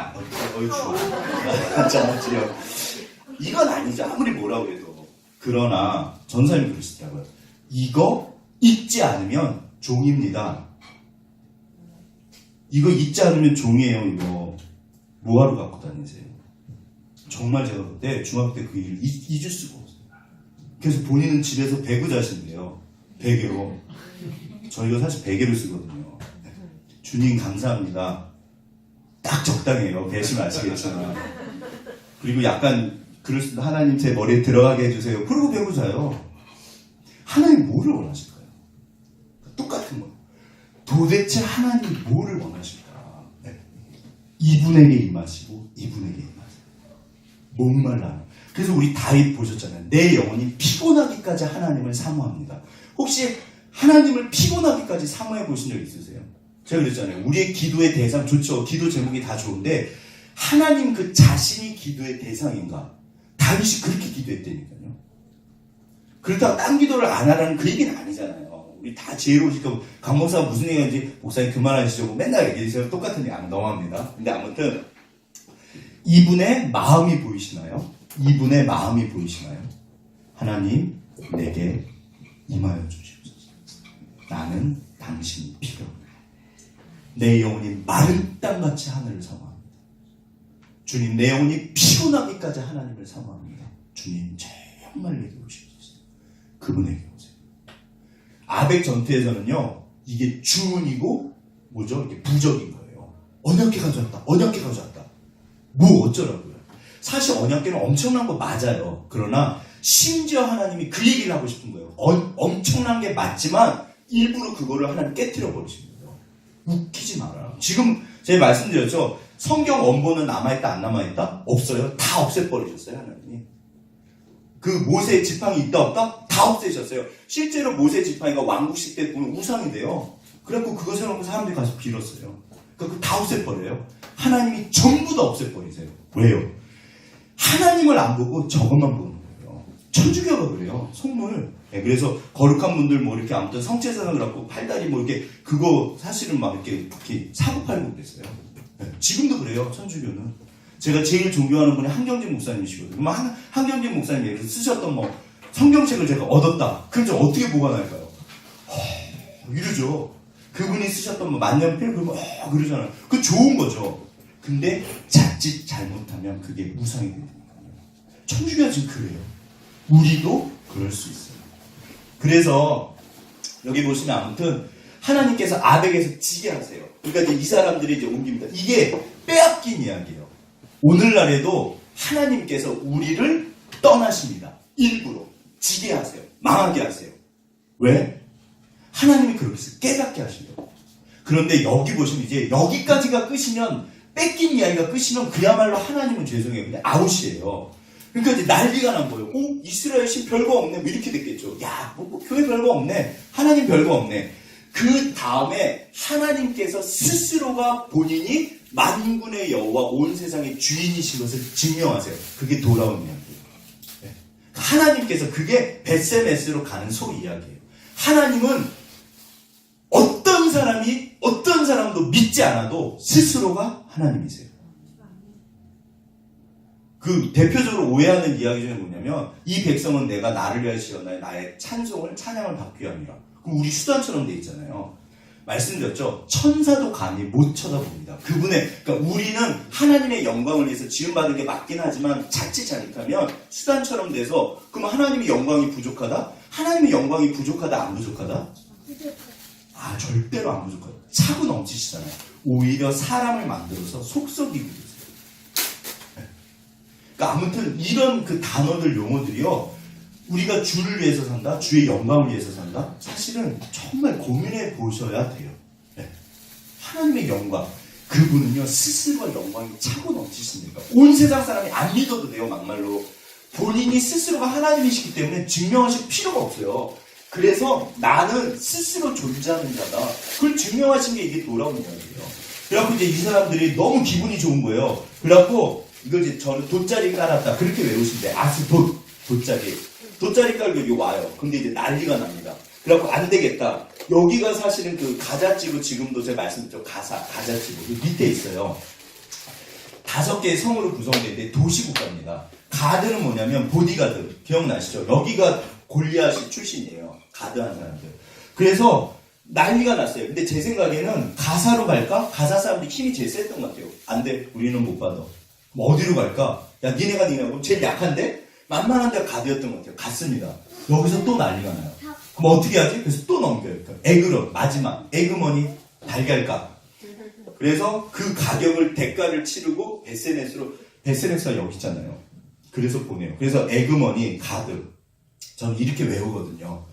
어찌요? 이건 아니죠. 아무리 뭐라고 해도. 그러나 전사님이 그러시더라고요. 이거 읽지 않으면 종입니다. 이거 잊지 않으면 종이에요. 이거 뭐하러 갖고 다니세요? 정말 제가 그때 중학교 때 그 일을 잊을 수가 없어요. 그래서 본인은 집에서 배구 자신데요. 베개로. 저희가 사실 베개를 쓰거든요. 주님 감사합니다. 딱 적당해요. 배심하시겠지만. 그리고 약간 그럴 수도 하나님 제 머리에 들어가게 해주세요. 그러고 배구 자요. 하나님 뭐를 원하실까요? 똑같은 거예요. 도대체 하나님이 뭐를 원하실까? 네. 이분에게 임하시고 이분에게 임하세요. 목말라. 그래서 우리 다윗 보셨잖아요. 내 영혼이 피곤하기까지 하나님을 사모합니다. 혹시 하나님을 피곤하기까지 사모해 보신 적 있으세요? 제가 그랬잖아요. 우리의 기도의 대상 좋죠. 기도 제목이 다 좋은데 하나님 그 자신이 기도의 대상인가? 다윗이 그렇게 기도했다니까요. 그렇다고 딴 기도를 안 하라는 그 얘기는 아니잖아요. 우리 다 지혜로우시고 강 목사가 무슨 얘기하는지 목사님 그만하시죠. 뭐 맨날 얘기해서 똑같은 얘기 안 넘어갑니다. 근데 아무튼 이분의 마음이 보이시나요? 이분의 마음이 보이시나요? 하나님 내게 임하여 주시옵소서. 나는 당신이 필요합니다. 내 영혼이 마른 땅같이 하늘을 사모합니다. 주님 내 영혼이 피곤하기까지 하나님을 사모합니다. 주님 정말 내게 오시옵소서. 그분에게 오세요. 아벡 전투에서는요 이게 주문이고 뭐죠? 이게 부적인 거예요. 언약궤 가져왔다. 언약궤 가져왔다. 뭐 어쩌라고요. 사실 언약궤는 엄청난 거 맞아요. 그러나 심지어 하나님이 그 얘기를 하고 싶은 거예요. 엄청난 게 맞지만 일부러 그거를 하나님 깨트려 버리신 거예요. 웃기지 마라. 지금 제가 말씀드렸죠. 성경 원본은 남아있다 안 남아있다? 없어요. 다 없애버리셨어요 하나님이. 그 모세의 지팡이 있다 없다? 다 없애셨어요. 실제로 모세의 지팡이가 왕국식 때 보면 우상인데요. 그래갖고 그것을 놓고 사람들이 가서 빌었어요. 그거 다 없애버려요. 하나님이 전부 다 없애버리세요. 왜요? 하나님을 안 보고 저것만 보는 거예요. 천주교가 그래요. 속물. 네, 그래서 거룩한 분들 뭐 이렇게 아무튼 성체사상을 갖고 팔다리 뭐 이렇게 그거 사실은 막 이렇게 사고 팔고 그랬어요. 네, 지금도 그래요. 천주교는. 제가 제일 존경하는 분이 한경진 목사님이시거든요. 그럼 한경진 목사님이 쓰셨던 뭐 성경책을 제가 얻었다. 그럼 저 어떻게 보관할까요? 이러죠. 그분이 쓰셨던 뭐 만년필 그러면 그러잖아요. 그 좋은 거죠. 근데 자칫 잘못하면 그게 우상이 되니까요. 천주교가 지금 그래요. 우리도 그럴 수 있어요. 그래서 여기 보시면 아무튼 하나님께서 아벡에서 지게 하세요. 그러니까 이제 이 사람들이 이제 옮깁니다. 이게 빼앗긴 이야기예요. 오늘날에도 하나님께서 우리를 떠나십니다. 일부러 지게 하세요. 망하게 하세요. 왜? 하나님이 그렇게 해서 깨닫게 하시려고. 그런데 여기 보시면 이제 여기까지가 끝이면 뺏긴 이야기가 끝이면 그야말로 하나님은 죄송해요. 그냥 아웃이에요. 그러니까 이제 난리가 난 거예요. 이스라엘 신 별거 없네. 뭐 이렇게 됐겠죠. 야, 뭐 교회 별거 없네. 하나님 별거 없네. 그 다음에 하나님께서 스스로가 본인이 만군의 여호와 온 세상의 주인이신 것을 증명하세요. 그게 돌아온 이야기예요. 네. 하나님께서 그게 벳세메스로 가는 속 이야기예요. 하나님은 어떤 사람도 믿지 않아도 스스로가 하나님이세요. 그 대표적으로 오해하는 이야기 중에 뭐냐면 이 백성은 내가 나를 위하여 지었나요? 나의 찬양을 받기 위함이라. 그럼 우리 수단처럼 돼 있잖아요. 말씀드렸죠. 천사도 감히 못 쳐다봅니다. 그러니까 우리는 하나님의 영광을 위해서 지음받은 게 맞긴 하지만 자칫 잘못하면 수단처럼 돼서 그럼 하나님의 영광이 부족하다? 하나님의 영광이 부족하다 안 부족하다? 절대로 안 부족하다. 차고 넘치시잖아요. 오히려 사람을 만들어서 속썩이고 계세요. 그러니까 아무튼 이런 그 단어들 용어들이요. 우리가 주를 위해서 산다, 주의 영광을 위해서 산다. 사실은 정말 고민해 보셔야 돼요. 네. 하나님의 영광, 그분은요 스스로가 영광이 차고 넘치십니까? 온 세상 사람이 안 믿어도 돼요. 막말로 본인이 스스로가 하나님이시기 때문에 증명하실 필요가 없어요. 그래서 나는 스스로 존재하는 자다. 그걸 증명하신 게 이게 돌아온 이야기예요. 그래갖고 이제 이 사람들이 너무 기분이 좋은 거예요. 그래갖고 이걸 이제 저는 돗자리 깔았다. 그렇게 외우신대. 돗자리 깔고 여기 와요. 근데 이제 난리가 납니다. 그래갖고 안 되겠다. 여기가 사실은 그 가자지구 지금도 제가 말씀드렸죠. 가자지구. 그 밑에 있어요. 5개의 성으로 구성되어 있는데 도시국가입니다. 가드는 뭐냐면 보디가드. 기억나시죠? 여기가 골리앗이 출신이에요. 가드한 사람들. 그래서 난리가 났어요. 근데 제 생각에는 가사로 갈까? 가사 사람들이 힘이 제일 셌던 것 같아요. 안 돼. 우리는 못 받아. 뭐 어디로 갈까? 야, 니네가 제일 약한데? 만만한 데가 가드였던 것 같아요. 갔습니다. 여기서 또 난리가 나요. 그럼 어떻게 하지? 그래서 또 넘겨요. 에그로 마지막 에그머니 달걀값. 그래서 그 가격을 대가를 치르고 베세네스가 여기 있잖아요. 그래서 보내요. 그래서 에그머니 가드. 저는 이렇게 외우거든요.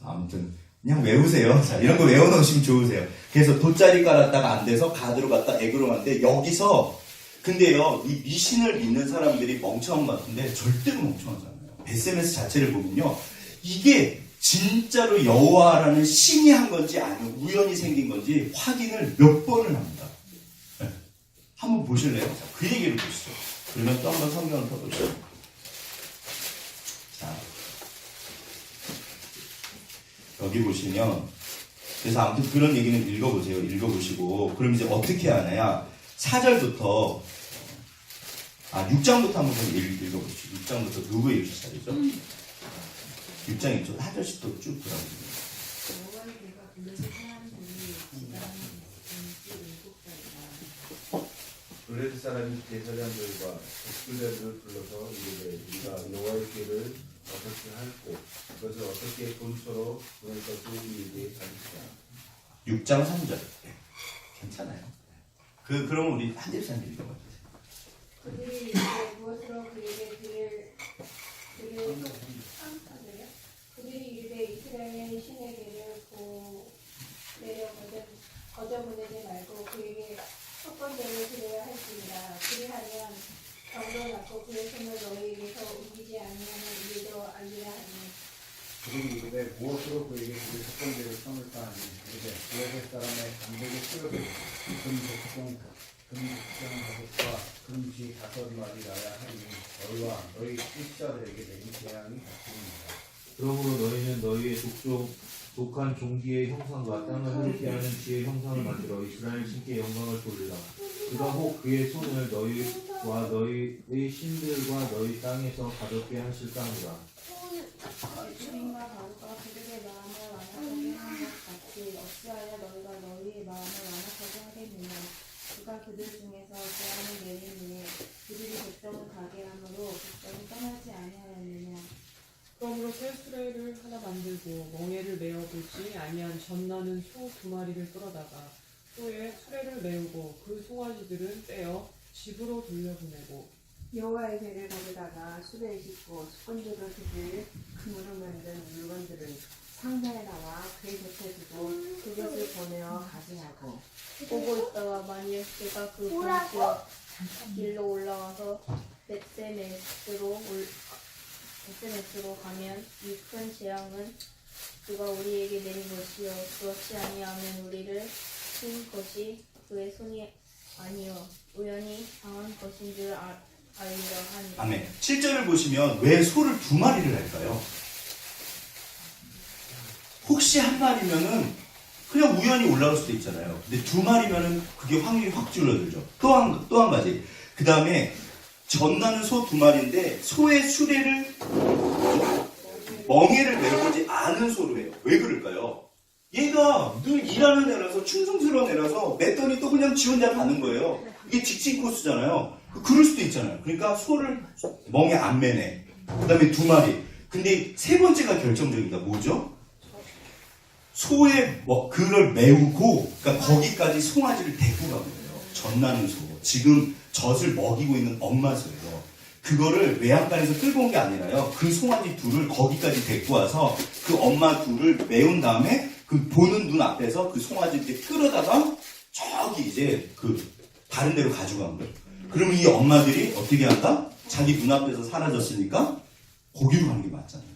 아무튼 그냥 외우세요. 자, 이런 거 외워놓으시면 좋으세요. 그래서 돗자리 깔았다가 안 돼서 가드로 갔다 에그로 갔는데 여기서 근데요, 이 미신을 믿는 사람들이 멍청한 것 같은데 절대로 멍청하지 않아요. 베세메스 자체를 보면요, 이게 진짜로 여호와라는 신이 한 건지 아니면 우연히 생긴 건지 확인을 몇 번을 합니다. 네. 한번 보실래요? 자, 그 얘기를 보시죠. 그러면 또 한번 성경을 펴보시죠. 자, 여기 보시면 그래서 아무튼 그런 얘기는 읽어보세요. 읽어보시고 그럼 이제 어떻게 하냐 4절부터 6장부터 한번 읽어보시죠. 6장부터 누구 얘기 시작이죠? 6장 1절 4절씩 또 쭉 들어보세요. 여호와의 개가 블레셋 사람들이 지나는 인지 7살이라. 블레셋 사람이 제사장들과 백술자들을 불러서 이르되 우리가 여호와의 길을 어떻게 할고 그것을 어떻게 본처로 보낼 것을 우리에게 가르치자. 6장 3절. 괜찮아요. 그러면 우리 한 절씩 한 절 읽어봐요. 그들이 이제 무엇으로 그에게 그를 그들이 이르되 이스라엘 신에게를 내려 거저보내지 말고 그에게 첫 번째로 드려야 할지니라. 그리하면 병도 낫고 그의 손을 너희에게서 옮기지 아니하는 이유도 알리라 하니. 그들이 이르되 무엇으로 그에게 그의 첫 번째를 삼을까 하니 이르되 블레셋 사람의 감독의 수요를 금복장 5과 금쥐 5마리 나야 하니 너희와 너희 일자들에게 내린 재앙이 같으니라. 그러므로 너희는 너희의 독한 종기의 형상과 땅을 흐르게 하는 쥐의 형상을 만들어 이스라엘 신께 영광을 돌리라. 그가 혹 그의 손을 너희와 너희의 신들과 너희 땅에서 가볍게 하실까 하니라. 주인과 바로가 그들의 마음을 완악하게 하는 것 같이 어찌하여 너희가 너희의 마음을 완악하게 하겠느냐. 그가 그들 중에서 재앙을 내리니 그들이 백성을 가게 함으로 백성이 떠나지 아니하였느냐. 그러므로 새 수레를 하나 만들고 멍에를 메어보지 아니한 젖나는 소 2마리를 끌어다가 소에 수레를 메우고 그 송아지들은 떼어 집으로 돌려보내고 여호와의 배를 가져다가 수레에 싣고 스펀지로 드릴 금으로 만든 물건들을 상자에 나와 그의 곁에 두고 그것을 보내어 가지하고 보고 있다가 만일 그가 그 불지어 길로 올라와서 벳세메스로 가면 이 큰 재앙은 그가 우리에게 내린 것이요 그렇지 아니하면 우리를 친 것이 그의 손이 아니요 우연히 당한 것인 줄 알리라 하니. 아멘. 7절을 보시면 왜 소를 2마리를 할까요? 혹시 한 마리면은 그냥 우연히 올라올 수도 있잖아요. 근데 2마리면은 그게 확률이 확 줄어들죠. 또 한 가지. 그 다음에 젖나는 소 2마리인데 소의 수레를 멍에를 메어보지 않은 소로 해요. 왜 그럴까요? 얘가 늘 일하는 애라서 충성스러운 애라서 맸더니 또 그냥 지 혼자 가는 거예요. 이게 직진 코스잖아요. 그럴 수도 있잖아요. 그러니까 소를 멍에 안 매네. 그 다음에 2마리. 근데 세 번째가 결정적이다. 뭐죠? 소의 그걸 메우고 그러니까 거기까지 송아지를 데리고 간 거예요. 젖나는 소. 지금 젖을 먹이고 있는 엄마 소예요. 그거를 외양간에서 끌고 온 게 아니라요. 그 송아지 둘을 거기까지 데리고 와서 그 엄마 둘을 메운 다음에 그 보는 눈 앞에서 그 송아지 이렇게 끌어다가 저기 이제 그 다른 데로 가져간 거예요. 그러면 이 엄마들이 어떻게 한다? 자기 눈앞에서 사라졌으니까 거기로 가는 게 맞잖아요.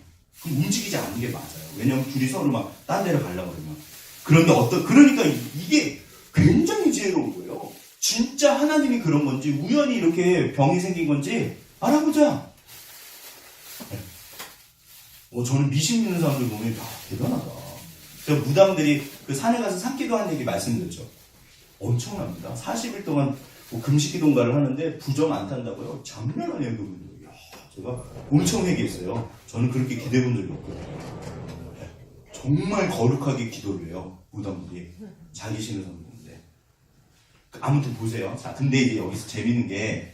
그럼 움직이지 않는 게 맞아요. 왜냐면 둘이 서로 막 딴 데로 가려고 그러면. 그런데 그러니까 이게 굉장히 지혜로운 거예요. 진짜 하나님이 그런 건지 우연히 이렇게 병이 생긴 건지 알아보자. 저는 미신 있는 사람들 보면 대단하다. 제가 무당들이 그 산에 가서 산기도 한 얘기 말씀드렸죠. 엄청납니다. 40일 동안 금식기도인가를 하는데 부정 안 탄다고요? 장난 아니에요, 그분들. 제가 엄청 회개했어요. 저는 그렇게 기대본 적이 없거든요. 정말 거룩하게 기도를 해요, 무당들이. 자기 신을 섬기는데. 아무튼 보세요. 자, 근데 이제 여기서 재밌는 게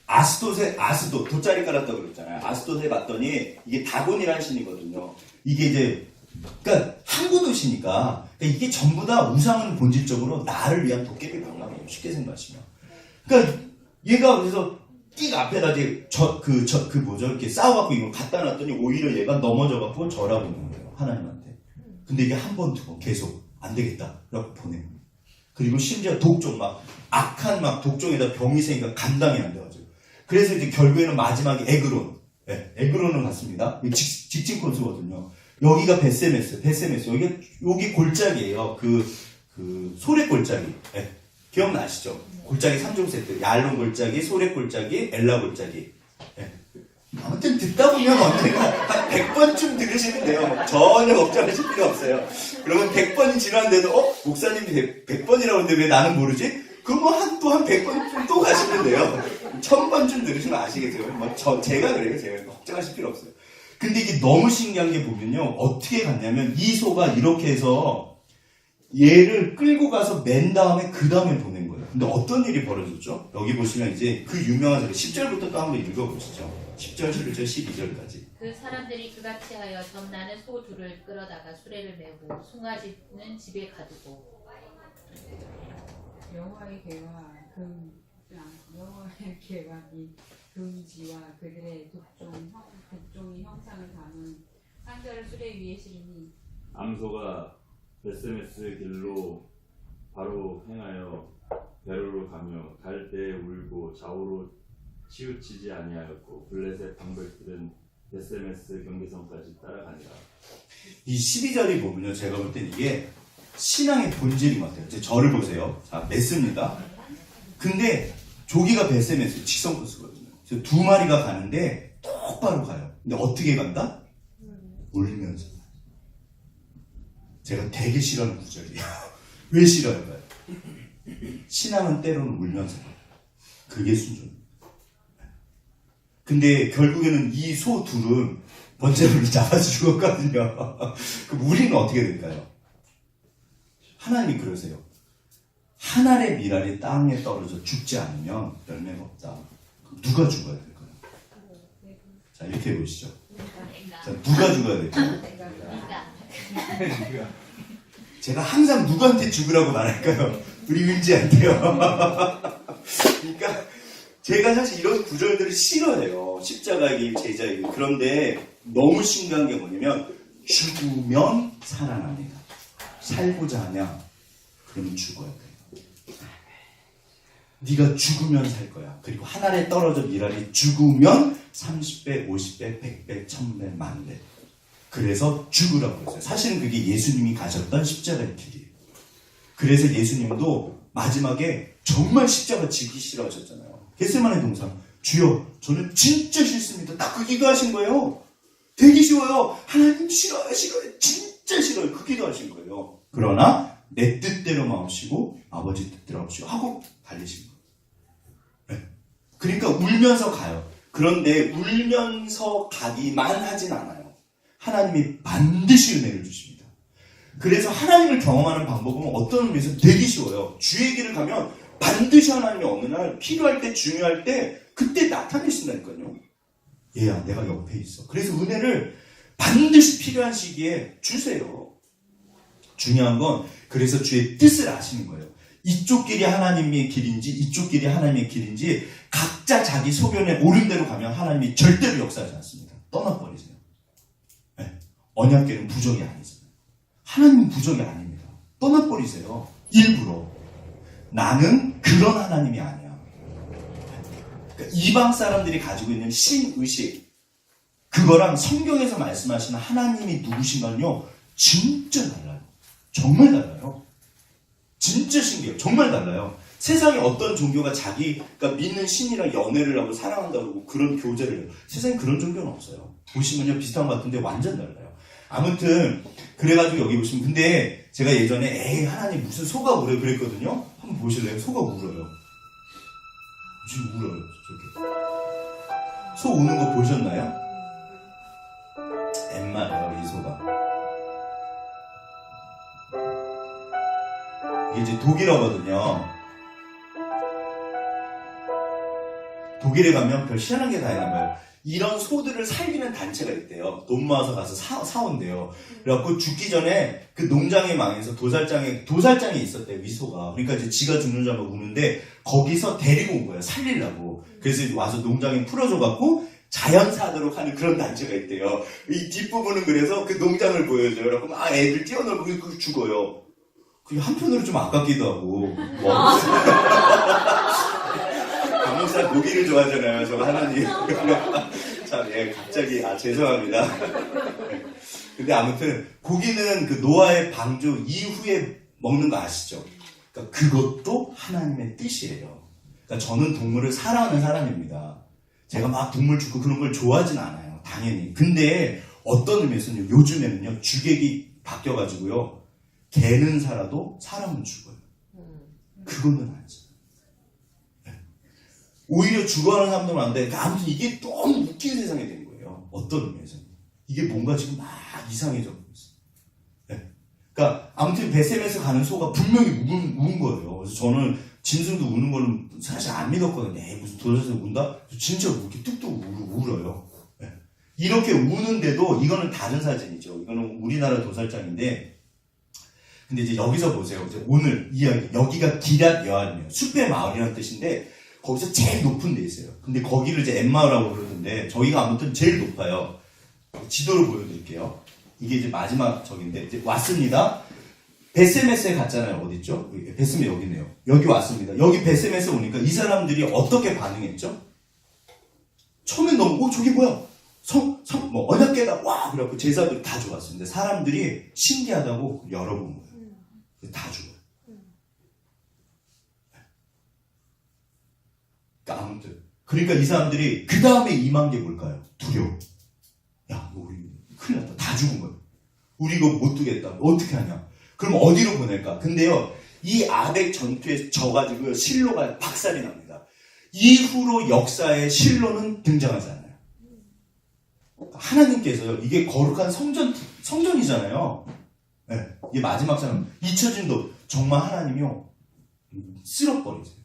아스돗 돗자리 깔았다고 그랬잖아요. 아스돗에 봤더니 이게 다곤이라는 신이거든요. 이게 이제 그러니까 항구도시니까 그러니까 이게 전부 다 우상은 본질적으로 나를 위한 도깨비 방랑이에요. 쉽게 생각하시면. 그러니까 얘가 그래서 띡 앞에다 이제 이렇게 싸워갖고 이걸 갖다 놨더니 오히려 얘가 넘어져갖고 절하고 있는 거예요. 하나님한테. 근데 이게 한 번, 두 번 계속 안 되겠다. 라고 보내요. 그리고 심지어 독종 악한 독종에다 병이 생기니까 감당이 안 돼가지고. 그래서 이제 결국에는 마지막에 에그론. 에그론을 갔습니다. 직진 코스거든요. 여기가 벳세메스. 여기 골짜기예요. 소래 골짜기. 기억나시죠? 골짜기 3종 세트. 얄론 골짜기, 소래 골짜기, 엘라 골짜기. 아무튼 아무튼 듣다 보면 언젠가 한 100번쯤 들으시면 돼요. 전혀 걱정하실 필요 없어요. 그러면 100번이 지났는데도 목사님이 100번이라고 하는데 왜 나는 모르지? 그러면 또 한 100번쯤 또 가시면 돼요. 1000번쯤 들으시면 아시겠죠? 제가 그래요. 제가 걱정하실 필요 없어요. 근데 이게 너무 신기한 게 보면요. 어떻게 갔냐면 이 소가 이렇게 해서 얘를 끌고 가서 맨 다음에 그 다음에 보낸 거예요. 근데 어떤 일이 벌어졌죠? 여기 보시면 이제 그 유명한 10절부터 또 한번 읽어보시죠. 10절, 11절, 12절까지. 그 사람들이 그같이 하여 점나는 소 둘을 끌어다가 수레를 메고 송아지는 집에 가두고 여호와의 계와 여호와의 계와이 금지와 그들의 독종이 형상을 담은 상자를 수레 위에 실으니 암소가 베스메스 길로 바로 행하여 베로로 가며 갈 때에 울고 좌우로 치우치지 아니하였고 블레셋 방백들은 베스메스 경계선까지 따라가니라. 이 12절이 보면요. 제가 볼 땐 이게 신앙의 본질인 것 같아요. 이제 저를 보세요. 자, 메스입니다. 근데 조기가 베스메스 직선 코스거든요. 그래서 두 마리가 가는데 똑바로 가요. 근데 어떻게 간다? 울면서. 제가 되게 싫어하는 구절이에요. 왜 싫어할까요? 신앙은 때로는 울면서 가요. 그게 순종입니다. 근데 결국에는 이 소 둘은 번제물을 잡아서 죽었거든요. 그럼 우리는 어떻게 될까요? 하나님이 그러세요. 한 알의 밀알이 땅에 떨어져 죽지 않으면 열매가 없다. 그럼 누가 죽어야 될까요? 자, 이렇게 해보시죠. 자, 누가 죽어야 될까요? 제가 항상 누구한테 죽으라고 말할까요? 우리 은지한테요. 그러니까 제가 사실 이런 구절들을 싫어해요. 십자가의 길, 제자의 길. 그런데 너무 신기한 게 뭐냐면 죽으면 살아납니다. 살고자 하냐? 그러면 죽어야 돼요. 네가 죽으면 살 거야. 그리고 한 알에 떨어져 밀알이 죽으면 30배, 50배, 100배, 1000배, 10,000배. 그래서 죽으라고 했어요. 사실은 그게 예수님이 가셨던 십자가의 길이에요. 그래서 예수님도 마지막에 정말 십자가 지기 싫어하셨잖아요. 겟세마네 동상, 주여 저는 진짜 싫습니다. 딱 그 기도하신 거예요. 되게 쉬워요. 하나님 싫어요. 진짜 싫어요. 그 기도하신 거예요. 그러나 내 뜻대로 마옵시고 아버지 뜻대로 하옵시고 하고 달리신 거예요. 네. 그러니까 울면서 가요. 그런데 울면서 가기만 하진 않아요. 하나님이 반드시 은혜를 주십니다. 그래서 하나님을 경험하는 방법은 어떤 의미에서 되게 쉬워요. 주의 길을 가면 반드시 하나님이 어느 날 필요할 때 중요할 때 그때 나타내신다니까요. 얘야 내가 옆에 있어. 그래서 은혜를 반드시 필요한 시기에 주세요. 중요한 건 그래서 주의 뜻을 아시는 거예요. 이쪽 길이 하나님의 길인지 이쪽 길이 하나님의 길인지 각자 자기 소견에 옳은 대로 가면 하나님이 절대로 역사하지 않습니다. 떠나버리세요. 네. 언약궤는 부적이 아니잖아요. 하나님은 부적이 아닙니다. 떠나버리세요. 일부러. 나는 그런 하나님이 아니야. 그러니까 이방 사람들이 가지고 있는 신의식 그거랑 성경에서 말씀하시는 하나님이 누구신가는요 진짜 달라요. 정말 달라요. 진짜 신기해요. 정말 달라요. 세상에 어떤 종교가 자기가 믿는 신이랑 연애를 하고 사랑한다고 그러고 그런 교제를 해요. 세상에 그런 종교는 없어요. 보시면요 비슷한 것 같은데 완전 달라요. 아무튼 그래가지고 여기 보시면 근데 제가 예전에 에이 하나님 무슨 소가 울어요 그랬거든요. 한번 보실래요? 소가 울어요. 지금 울어요. 저기 소 우는 거 보셨나요? 엠마예요 이 소가. 이게 이제 독일어거든요. 독일에 가면 별 희한한 게 다 있나봐요. 이런 소들을 살리는 단체가 있대요. 돈 모아서 가서 사온대요. 그래갖고 죽기 전에 그 농장에 망해서 도살장에 있었대요, 위소가. 그러니까 이제 지가 죽는 줄 알고 우는데 거기서 데리고 온 거예요, 살리려고. 그래서 이제 와서 농장에 풀어줘갖고 자연사하도록 하는 그런 단체가 있대요. 이 뒷부분은 그래서 그 농장을 보여줘요. 그래갖고 막 애들 뛰어놀고 그 죽어요. 그게 한편으로 좀 아깝기도 하고. 강목사 고기를 좋아하잖아요, 저 하나님. 참, 예, 갑자기, 죄송합니다. 근데 아무튼, 고기는 그 노아의 방주 이후에 먹는 거 아시죠? 그러니까 그것도 하나님의 뜻이에요. 그러니까 저는 동물을 사랑하는 사람입니다. 제가 막 동물 죽고 그런 걸 좋아하진 않아요. 당연히. 근데 어떤 의미에서는 요즘에는요, 주객이 바뀌어가지고요, 개는 살아도 사람은 죽어요. 그거는 아니죠. 오히려 죽어가는 사람도 많은데, 그러니까 아무튼 이게 너무 웃긴 세상이 된 거예요. 어떤 의미에서는. 이게 뭔가 지금 막 이상해져. 그러니까 아무튼 베셈에서 가는 소가 분명히 운 거예요. 그래서 저는 짐승도 우는 거는 사실 안 믿었거든요. 에이, 무슨 도살에서 운다? 진짜 이렇게 뚝뚝 울어요. 네. 이렇게 우는데도 이거는 다른 사진이죠. 이거는 우리나라 도살장인데, 근데 이제 여기서 보세요. 이제 오늘 이야기, 여기가 기랏 여한이에요. 숲의 마을이라는 뜻인데 거기서 제일 높은 데 있어요. 근데 거기를 이제 엠마라고 그러는데 저희가 아무튼 제일 높아요. 지도를 보여드릴게요. 이게 이제 마지막 적인데 이제 왔습니다. 베세메스에 갔잖아요. 어딨죠? 베세메 여기 있네요. 여기 왔습니다. 여기 베세메스에 오니까 이 사람들이 어떻게 반응했죠? 처음엔 너무 저게 뭐야? 뭐 언약궤다. 와! 그래갖고 제사들 다 죽었습니다. 사람들이 신기하다고 열어본 거예요. 다 죽어요. 그러니까 아무튼 그러니까 이 사람들이 그 다음에 임한 게 뭘까요? 두려워. 야, 우리 큰일 났다. 다 죽은 거야. 우리 이거 못 두겠다. 어떻게 하냐? 그럼 어디로 보낼까? 근데요, 이 아벡 전투에 져가지고 실로가 박살이 납니다. 이후로 역사에 실로는 등장하지 않아요. 하나님께서요, 이게 거룩한 성전이잖아요. 네, 이 마지막 사람, 잊혀진도 정말 하나님이요, 쓸어버리세요.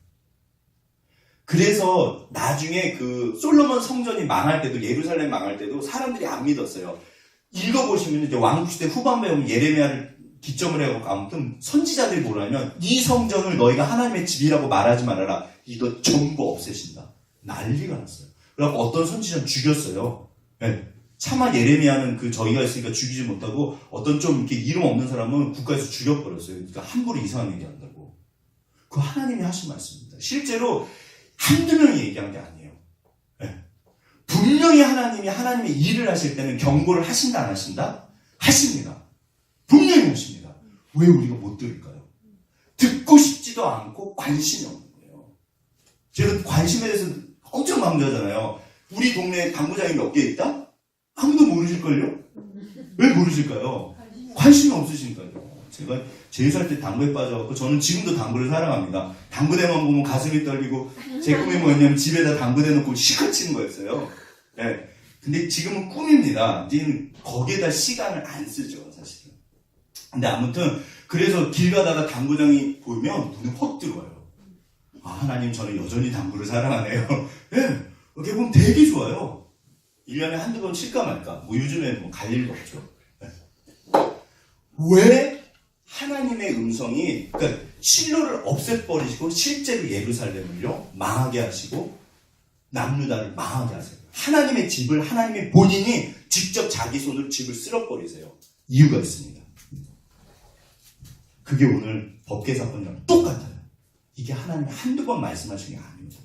그래서 나중에 그 솔로몬 성전이 망할 때도, 예루살렘 망할 때도 사람들이 안 믿었어요. 읽어보시면 이제 왕국시대 후반부에 오면 예레미야를 기점을 해갖고 아무튼 선지자들이 뭐라면 이 성전을 너희가 하나님의 집이라고 말하지 말아라. 이거 전부 없애신다. 난리가 났어요. 그래갖고 어떤 선지자는 죽였어요. 네. 차마 예레미야는 그 저희가 있으니까 죽이지 못하고 어떤 좀 이렇게 이름 없는 사람은 국가에서 죽여버렸어요. 그러니까 함부로 이상한 얘기한다고. 그거 하나님이 하신 말씀입니다. 실제로 한두 명이 얘기한 게 아니에요. 네. 분명히 하나님이 하나님의 일을 하실 때는 경고를 하신다 안 하신다? 하십니다. 분명히 하십니다. 왜 우리가 못 들을까요? 듣고 싶지도 않고 관심이 없는 거예요. 제가 관심에 대해서 엄청 강조하잖아요. 우리 동네에 당구장이 몇 개 있다? 아무도 모르실걸요? 왜 모르실까요? 관심이 없으시니까요. 제가 제일 살 때 당구에 빠져갖고 저는 지금도 당구를 사랑합니다. 당구대만 보면 가슴이 떨리고 제 꿈이 뭐였냐면 집에다 당구대 놓고 시커 치는 거였어요. 네. 근데 지금은 꿈입니다. 이제는 거기에다 시간을 안 쓰죠, 사실은. 근데 아무튼 그래서 길 가다가 당구장이 보이면 눈에 확 들어와요. 아, 하나님 저는 여전히 당구를 사랑하네요. 네. 이렇게 보면 되게 좋아요. 1년에 한두 번 칠까 말까. 뭐 요즘에는 뭐 갈 일도 없죠. 네. 왜 하나님의 음성이, 그러니까 실로를 없애버리시고 실제로 예루살렘을요 망하게 하시고 남유다를 망하게 하세요. 하나님의 집을 하나님의 본인이 직접 자기 손으로 집을 쓸어버리세요. 이유가 있습니다. 그게 오늘 법계 사건이랑 똑같아요. 이게 하나님이 한두 번 말씀하신 게 아닙니다.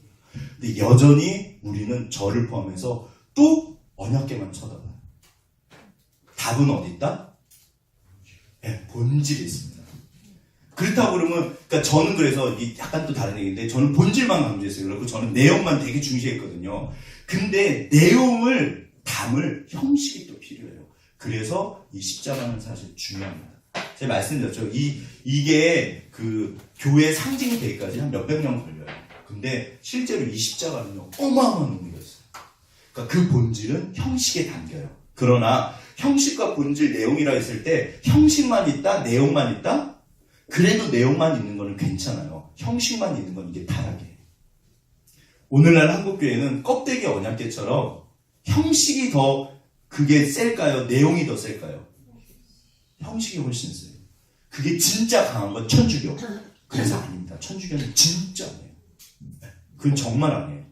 근데 여전히 우리는 저를 포함해서 또 언약궤만 쳐다봐요. 답은 어디 있다? 네, 본질이 있습니다. 그렇다고 그러면, 그러니까 저는 그래서 이 약간 또 다른 얘기인데, 저는 본질만 강조했어요. 그리고 저는 내용만 되게 중시했거든요. 근데 내용을 담을 형식이 또 필요해요. 그래서 이 십자가는 사실 중요합니다. 제가 말씀드렸죠. 이게 그 교회 상징이 되기까지 한 몇백 년 걸려요. 근데 실제로 이 십자가는요, 어마어마한 의미가 있어요. 그러니까 그 본질은 형식에 담겨요. 그러나 형식과 본질, 내용이라 했을 때 형식만 있다, 내용만 있다? 그래도 내용만 있는 거는 괜찮아요. 형식만 있는 건 이게 타락이에요. 오늘날 한국교회는 껍데기 언약궤처럼 형식이 더 그게 셀까요? 내용이 더 셀까요? 형식이 훨씬 세요. 그게 진짜 강한 건 천주교. 그래서 아닙니다. 천주교는 진짜 아니에요. 그건 정말 아니에요.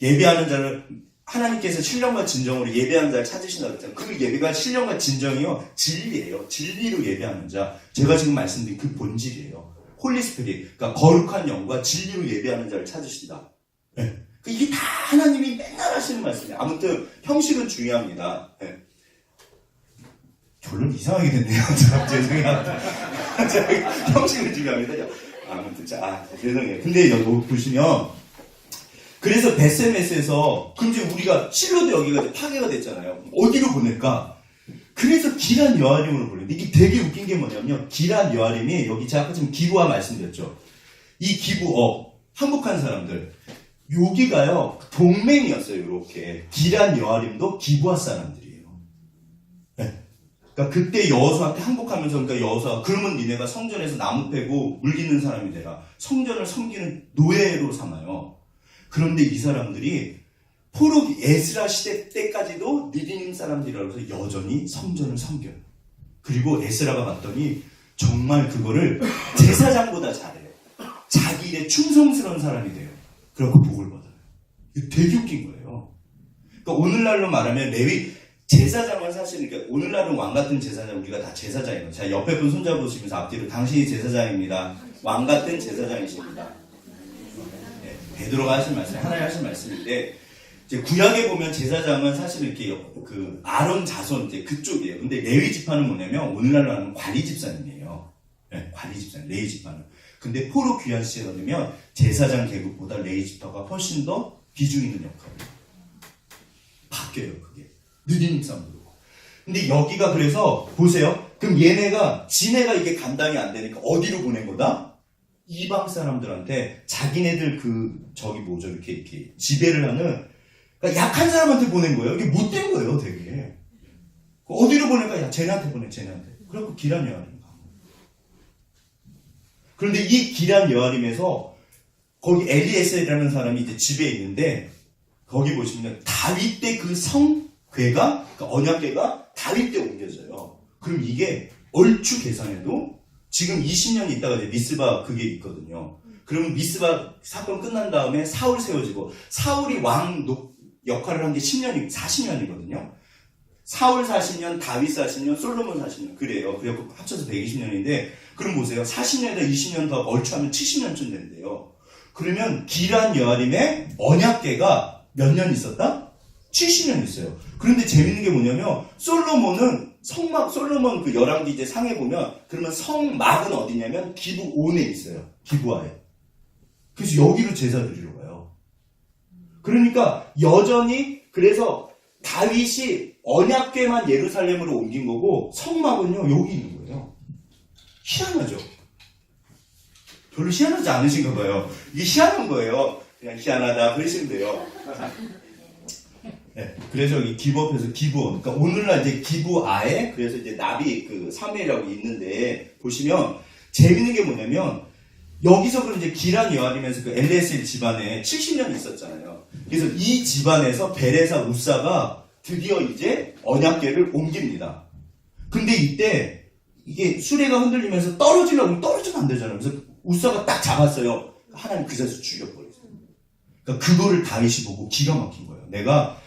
예배하는 자를 하나님께서 신령과 진정으로 예배하는 자를 찾으신다고 했잖아요. 그 예배가 신령과 진정이요, 진리예요. 진리로 예배하는 자. 제가 지금 말씀드린 그 본질이에요. 홀리 스피릿, 그러니까 거룩한 영과 진리로 예배하는 자를 찾으신다. 네. 이게 다 하나님이 맨날 하시는 말씀이에요. 아무튼 형식은 중요합니다. 네. 결론 이상하게 됐네요. 죄송합니다. 형식은 중요합니다. 아무튼 죄송해요. 근데 여기 보시면 그래서 베세메스에서 근데 우리가 실로도 여기가 이제 파괴가 됐잖아요. 어디로 보낼까? 그래서 기란 여아림으로 보냈는데 이게 되게 웃긴 게 뭐냐면요. 기란 여아림이 여기 제가 아까 지금 기부화 말씀드렸죠. 이 기부 항복한 사람들 여기가요 동맹이었어요. 이렇게 기란 여아림도 기부화 사람들이에요. 네. 그러니까 그때 여호수아한테 항복하면서 그러니까 여호수아 그러면 니네가 성전에서 나무 패고 물리는 사람이 되라. 성전을 섬기는 노예로 삼아요. 그런데 이 사람들이 포로 에스라 시대 때까지도 니디님 사람들이라고 해서 여전히 성전을 섬겨요. 그리고 에스라가 봤더니 정말 그거를 제사장보다 잘해요. 자기 일에 충성스러운 사람이 돼요. 그래갖고 복을 받아요. 이거 되게 웃긴 거예요. 그러니까 오늘날로 말하면 레위 제사장은 사실 그러니까 오늘날은 왕 같은 제사장 우리가 다 제사장이에요. 자 옆에 분 손잡으시면서 앞뒤로 당신이 제사장입니다. 왕 같은 제사장이십니다. 네, 베드로가 하신 말씀, 하나님 하신 말씀인데 이제 구약에 보면 제사장은 사실 이렇게 그 아론 자손 이제 그쪽이에요. 근데 레위 지파는 뭐냐면 오늘날로 하는 관리 집사님이에요. 네, 관리 집사님, 레위 지파는. 근데 포로 귀환 시대가 되면 제사장 계급보다 레위 지파가 훨씬 더 비중 있는 역할을 바뀌어요. 그게 느린 싸움으로. 근데 여기가 그래서 보세요. 그럼 얘네가 지네가 이게 감당이 안 되니까 어디로 보낸 거다? 이방 사람들한테 자기네들 저기 뭐죠 이렇게 지배를 하는 그러니까 약한 사람한테 보낸 거예요. 이게 못된 거예요, 되게. 어디로 보낼까? 야, 쟤네한테 보내, 쟤네한테. 그래갖고 기란 여아림. 그런데 이 기란 여아림에서 거기 엘리에셀이라는 사람이 이제 집에 있는데 거기 보시면 다윗 때 그 성궤가 그러니까 언약궤가 다윗 때 옮겨져요. 그럼 이게 얼추 계산해도 지금 20년 있다가 이제 미스바 그게 있거든요. 그러면 미스바 사건 끝난 다음에 사울 세워지고 사울이 왕 역할을 한 게 40년이거든요. 사울 40년, 다윗 40년, 솔로몬 40년 그래요. 그래서 합쳐서 120년인데 그럼 보세요. 40년에다 20년 더 얼추하면 70년쯤 된대요. 그러면 기란 여아림의 언약궤가 몇 년 있었다? 70년 있어요. 그런데 재밌는 게 뭐냐면 솔로몬은 성막 솔로몬 그 열왕기 이제 상에 보면 그러면 성막은 어디냐면 기부 온에 있어요. 기부하에. 그래서 여기로 제사 드리러 가요. 그러니까 여전히 그래서 다윗이 언약궤만 예루살렘으로 옮긴 거고 성막은요 여기 있는 거예요. 희한하죠? 별로 희한하지 않으신가 봐요. 이게 희한한 거예요. 그냥 희한하다 그러시면 돼요. 네, 그래서 이 기부업에서 기부원. 그러니까 오늘날 이제 기부아에 그래서 이제 나비 그 3회라고 있는데 보시면 재밌는 게 뭐냐면 여기서 그럼 이제 기란 여아림에서 그 엘레셀 집안에 70년 있었잖아요. 그래서 이 집안에서 베레사 우사가 드디어 이제 언약궤를 옮깁니다. 근데 이때 이게 수레가 흔들리면서 떨어지려면 떨어지면 안 되잖아요. 그래서 우사가 딱 잡았어요. 하나님 그 자리에서 죽여버렸어요. 그러니까 그거를 다윗이 보고 기가 막힌 거예요. 내가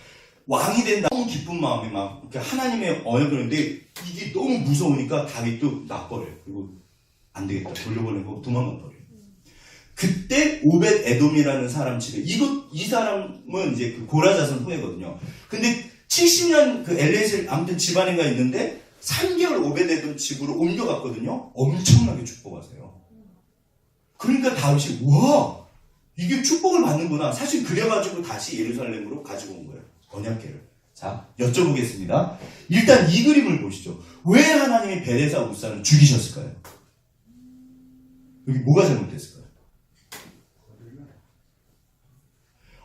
왕이 된다. 너무 기쁜 마음에 막 하나님의 언약을 했는데 이게 너무 무서우니까 다윗도 놔버려요. 그리고 안 되겠다. 돌려보내고 도망가 버려요. 그때 오벳 에돔이라는 사람 집에 이 사람은 이제 그 고라 자손 후예거든요. 근데 70년 그 엘레셀 아무튼 집안인가 있는데 3개월 오벳 에돔 집으로 옮겨갔거든요. 엄청나게 축복하세요. 그러니까 다윗이 와 이게 축복을 받는구나. 사실 그래가지고 다시 예루살렘으로 가지고 온 거예요. 언약궤를. 자 여쭤보겠습니다. 일단 이 그림을 보시죠. 왜 하나님이 베레사 우사를 죽이셨을까요? 여기 뭐가 잘못됐을까요?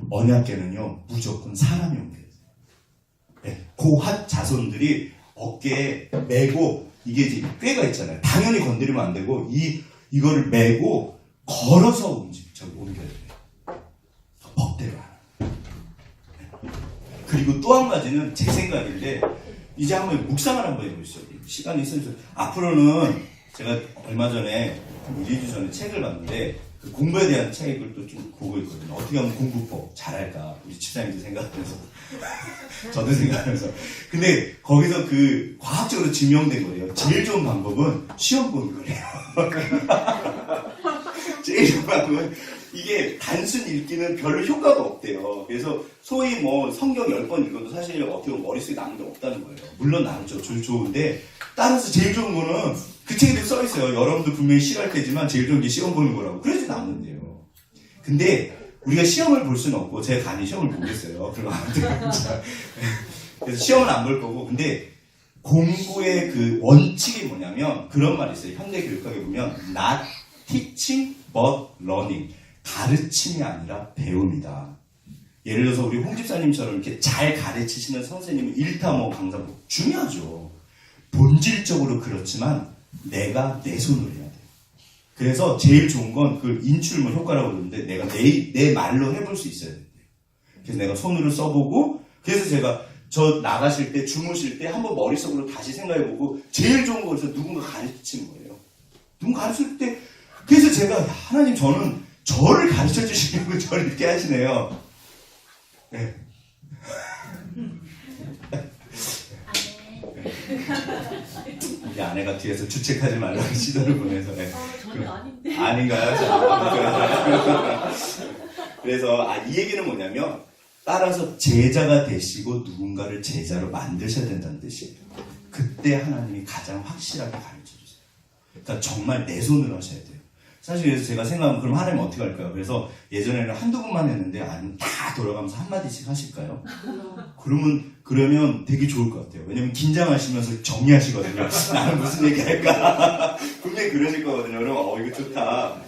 언약궤는요 무조건 사람이 옮겨요. 네, 고핫 자손들이 어깨에 메고 이게 이제 꾀가 있잖아요. 당연히 건드리면 안 되고 이거를 메고 걸어서 옮겨야 돼요. 법대로 하나. 네. 그리고 또 한 가지는 제 생각인데 이제 한번 묵상을 한번 해보시죠. 시간이 있으면 앞으로는 제가 얼마 전에 1-2주 전에 책을 봤는데 그 공부에 대한 책을 또 좀 보고 있거든요. 어떻게 하면 공부법 잘할까 우리 집사님도 생각하면서 저도 생각하면서 근데 거기서 그 과학적으로 증명된 거예요. 제일 좋은 방법은 시험 보는 거래요. 제일 좋은 방법은 이게 단순 읽기는 별로 효과가 없대요. 그래서 소위 뭐 성경 10번 읽어도 사실 어떻게 보면 머릿속에 남는 게 없다는 거예요. 물론 남죠. 좋은데 따라서 제일 좋은 거는 그 책에도 써있어요. 여러분도 분명히 싫어할 테지만 제일 좋은 게 시험 보는 거라고. 그래서 남는데요. 근데 우리가 시험을 볼 수는 없고 제가 감히 시험을 보겠어요. 그럼 아무튼 자, 그래서 시험은 안 볼 거고 근데 공부의 그 원칙이 뭐냐면 그런 말이 있어요. 현대 교육학에 보면 not teaching but learning 가르침이 아니라 배움이다. 예를 들어서 우리 홍 집사님처럼 이렇게 잘 가르치시는 선생님은 일타모 강사고 중요하죠. 본질적으로 그렇지만 내가 내 손으로 해야 돼요. 그래서 제일 좋은 건 그 인출문 효과라고 그러는데 내가 내 말로 해볼 수 있어야 돼요. 그래서 내가 손으로 써보고 그래서 제가 저 나가실 때 주무실 때 한번 머릿속으로 다시 생각해보고 제일 좋은 거에서 누군가 가르치는 거예요. 누군가 가르칠 때 그래서 제가 하나님 저는 저를 가르쳐 주시려고 저를 이렇게 하시네요. 네. 우리 아내가 뒤에서 주책하지 말라고 시도를 보내서 네. 전혀 아닌데. 아닌가요? 그래서 이 얘기는 뭐냐면 따라서 제자가 되시고 누군가를 제자로 만드셔야 된다는 뜻이에요. 그때 하나님이 가장 확실하게 가르쳐주세요. 그러니까 정말 내 손으로 하셔야 돼요. 사실 그래서 제가 생각하면 그럼 하나님 어떻게 할까요? 그래서 예전에는 한두 번만 했는데 아니면 다 돌아가면서 한마디씩 하실까요? 그러면 되게 좋을 것 같아요. 왜냐면 긴장하시면서 정리하시거든요. 나는 무슨 얘기 할까? 분명히 그러실 거거든요. 그러면 이거 좋다.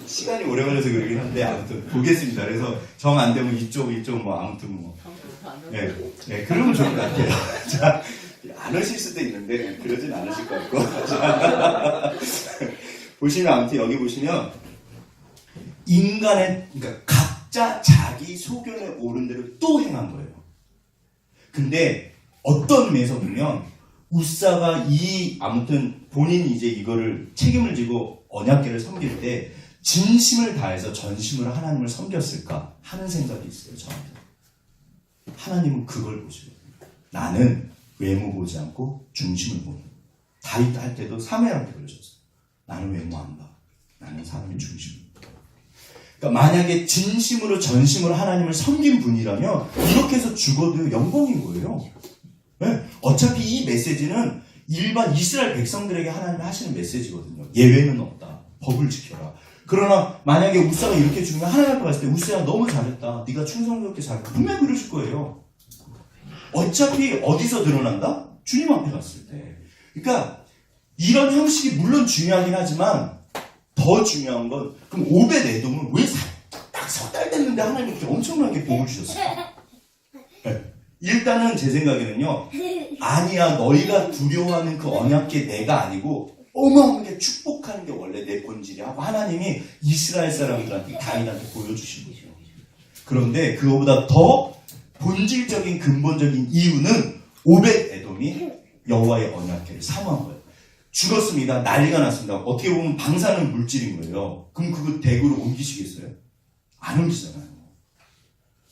시간이 오래 걸려서 그러긴 한데 아무튼 보겠습니다. 그래서 정 안 되면 이쪽 뭐 아무튼 뭐 네, 그러면 좋을 것 같아요. 자, 안 오실 수도 있는데 그러진 않으실 것 같고 자, 보시면 아무튼 여기 보시면 인간의 그러니까 각자 자기 소견에 오른 대로 또 행한 거예요. 근데 어떤 면에서 보면 우사가 아무튼 본인이 이제 이거를 책임을 지고 언약궤를 섬길 때 진심을 다해서 전심으로 하나님을 섬겼을까 하는 생각이 있어요. 저한테. 하나님은 그걸 보시거든요. 나는 외모 보지 않고 중심을 보는. 다윗 할 때도 사무엘한테 그러셨어요. 나는 외모 안 봐. 나는 사람의 중심을 봐. 그러니까 만약에 진심으로 전심으로 하나님을 섬긴 분이라면 이렇게 해서 죽어도 영광인 거예요. 네? 어차피 이 메시지는 일반 이스라엘 백성들에게 하나님이 하시는 메시지거든요. 예외는 없다. 법을 지켜라. 그러나 만약에 우사가 이렇게 죽으면 하나님 앞에 갔을 때 우사야 너무 잘했다. 네가 충성스럽게 잘했다. 분명히 그러실 거예요. 어차피 어디서 드러난다? 주님 앞에 갔을 때. 그러니까 이런 형식이 물론 중요하긴 하지만 더 중요한 건 그럼 오벳 에돔은 왜 딱 석 달 됐는데 하나님이 이렇게 엄청나게 복을 주셨을까? 네. 일단은 제 생각에는요. 아니야 너희가 두려워하는 그 언약궤 내가 아니고 어마어마하게 축복하는 게 원래 내 본질이야 하고 하나님이 이스라엘 사람들한테 다윗한테 보여주신 거죠. 그런데 그거보다 더 본질적인 근본적인 이유는 오벳 에돔이 여호와의 언약궤를 사모한 거예요. 죽었습니다. 난리가 났습니다. 어떻게 보면 방사능 물질인 거예요. 그럼 그거 대구로 옮기시겠어요? 안 옮기잖아요.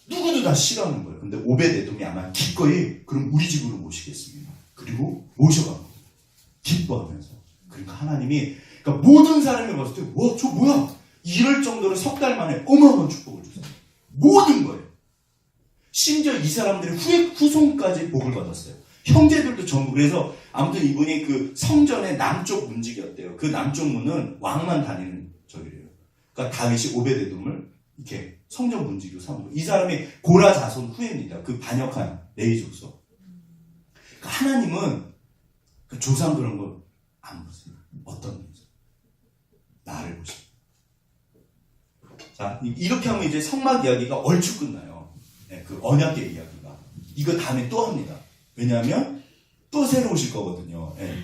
누구도 다 싫어하는 거예요. 근데 오벳 에돔이 아마 기꺼이 그럼 우리 집으로 모시겠습니다. 그리고 모셔간 거예요. 기뻐하면서. 그러니까 하나님이 그러니까 모든 사람이 봤을 때 와, 저 뭐야? 이럴 정도로 석 달 만에 어마어마한 축복을 주세요. 모든 거예요. 심지어 이 사람들의 후손까지 복을 받았어요. 형제들도 전부. 그래서 아무튼 이분이 그 성전의 남쪽 문지기였대요. 그 남쪽 문은 왕만 다니는 저기래요. 그러니까 다윗이 오벳에돔을 이렇게 성전 문지기로 삼은 거예요. 이 사람이 고라 자손 후예입니다. 그 반역한 레위 족속. 그러니까 하나님은 그 조상 그런 거 안 보세요. 어떤 면에서 나를 보세요. 자, 이렇게 하면 이제 성막 이야기가 얼추 끝나요. 네, 그 언약궤 이야기가. 이거 다음에 또 합니다. 왜냐하면 또 새로 오실 거거든요. 네.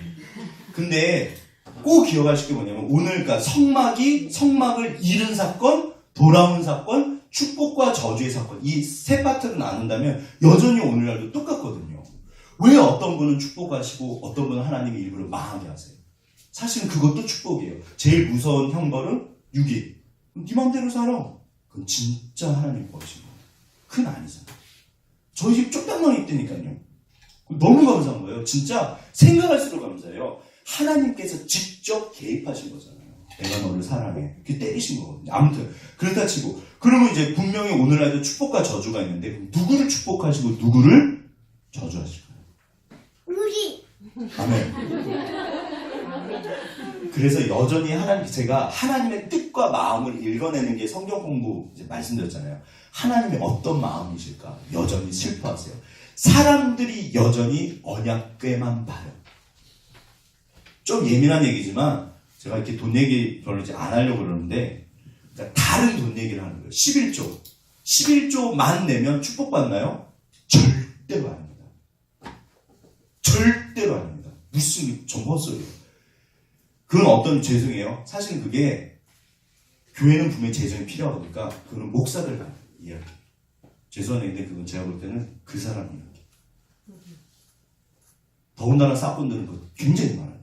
근데 꼭 기억하실 게 뭐냐면 오늘 그러니까 성막을 잃은 사건, 돌아온 사건, 축복과 저주의 사건 이 세 파트로 나눈다면 여전히 오늘날도 똑같거든요. 왜 어떤 분은 축복하시고 어떤 분은 하나님이 일부러 망하게 하세요? 사실은 그것도 축복이에요. 제일 무서운 형벌은 유기. 네 맘대로 살아. 그건 진짜 하나님 거신 거예요. 그건 아니잖아요. 저희 집 쪽방망이 있다니까요. 너무 감사한 거예요. 진짜 생각할수록 감사해요. 하나님께서 직접 개입하신 거잖아요. 내가 너를 사랑해. 이렇게 때리신 거거든요. 아무튼 그렇다 치고 그러면 이제 분명히 오늘날도 축복과 저주가 있는데 그럼 누구를 축복하시고 누구를 저주하실까요? 우리 아멘. 그래서 여전히 제가 하나님의 뜻과 마음을 읽어내는 게 성경 공부 이제 말씀드렸잖아요. 하나님이 어떤 마음이실까? 여전히 슬퍼하세요. 사람들이 여전히 언약궤만 봐요. 좀 예민한 얘기지만 제가 이렇게 돈 얘기 별로 이제 안 하려고 그러는데 그러니까 다른 돈 얘기를 하는 거예요. 11조만 내면 축복받나요? 절대로 아닙니다. 절대로 아닙니다. 무슨 좀 헛소리예요. 그건 어떤 죄송해요. 사실 그게 교회는 분명히 재정이 필요하니까 그거는 목사들 이야기. 죄송한데 그건 제가 볼 때는 그 사람 이야기. 더군다나 사건들은 그거 굉장히 많아요.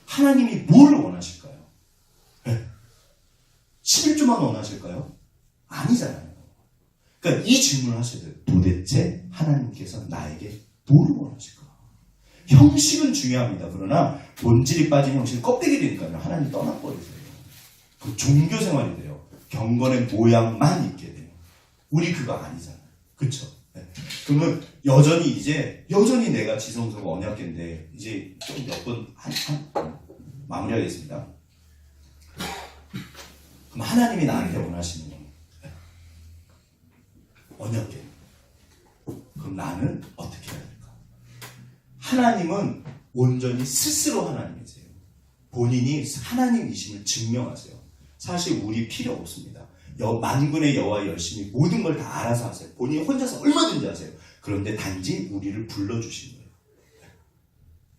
하나님이 뭘 원하실까요? 네. 11조만 원하실까요? 아니잖아요. 그러니까 이 질문을 하셔야 돼요. 도대체 하나님께서 나에게 뭘 원하실까? 형식은 중요합니다. 그러나 본질이 빠진 형식은 껍데기 되니까요. 하나님 떠나버리세요. 그 종교 생활이 돼요. 경건의 모양만 있게 돼요. 우리 그거 아니잖아요. 그쵸? 네. 그러면 여전히 내가 지성소가 언약궤인데 이제 좀 몇 번 마무리하겠습니다. 그럼 하나님이 나한테 원하시는 건 언약궤. 그럼 나는 어떻게 해야 될까? 하나님은 온전히 스스로 하나님이세요. 본인이 하나님이심을 증명하세요. 사실 우리 필요 없습니다. 만군의 여호와 열심히 모든 걸 다 알아서 하세요. 본인이 혼자서 얼마든지 하세요. 그런데 단지 우리를 불러주신 거예요.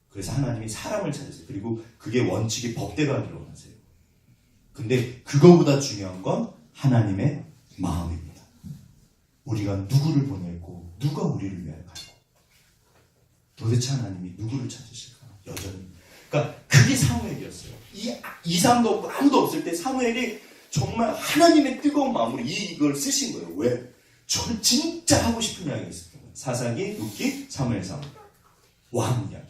그래서 하나님이 사람을 찾으세요. 그리고 그게 원칙이 법대로하기를 원하세요. 근데 그거보다 중요한 건 하나님의 마음입니다. 우리가 누구를 보내고 누가 우리를 위하여 가고 도대체 하나님이 누구를 찾으실까? 여전히. 그러니까 그게 사무엘이었어요. 이상도 없고 아무도 없을 때 사무엘이 정말 하나님의 뜨거운 마음으로 이걸 쓰신 거예요. 왜? 저 진짜 하고 싶은 이야기가 있었던 거예요. 사사기, 룻기, 사무엘상. 왕 이야기.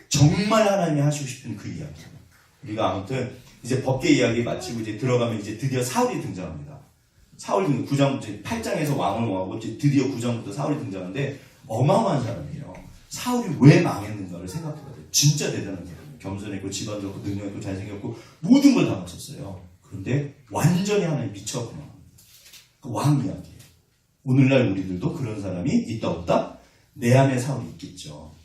정말 하나님이 하시고 싶은 그 이야기. 우리가 아무튼 이제 법계 이야기 마치고 이제 들어가면 이제 드디어 사울이 등장합니다. 사울 9장, 8장에서 왕을 모하고 드디어 9장부터 사울이 등장하는데 어마어마한 사람이에요. 사울이 왜 망했는가를 생각해봐야 돼요. 진짜 대단한 사람이에요. 겸손했고 집안 좋고 능력 있고 잘생겼고 모든 걸 다 갖췄어요. 그런데 완전히 하나님 미쳤구나. 그 왕 이야기예요. 오늘날 우리들도 그런 사람이 있다 없다? 내 안에 사울이 있겠죠.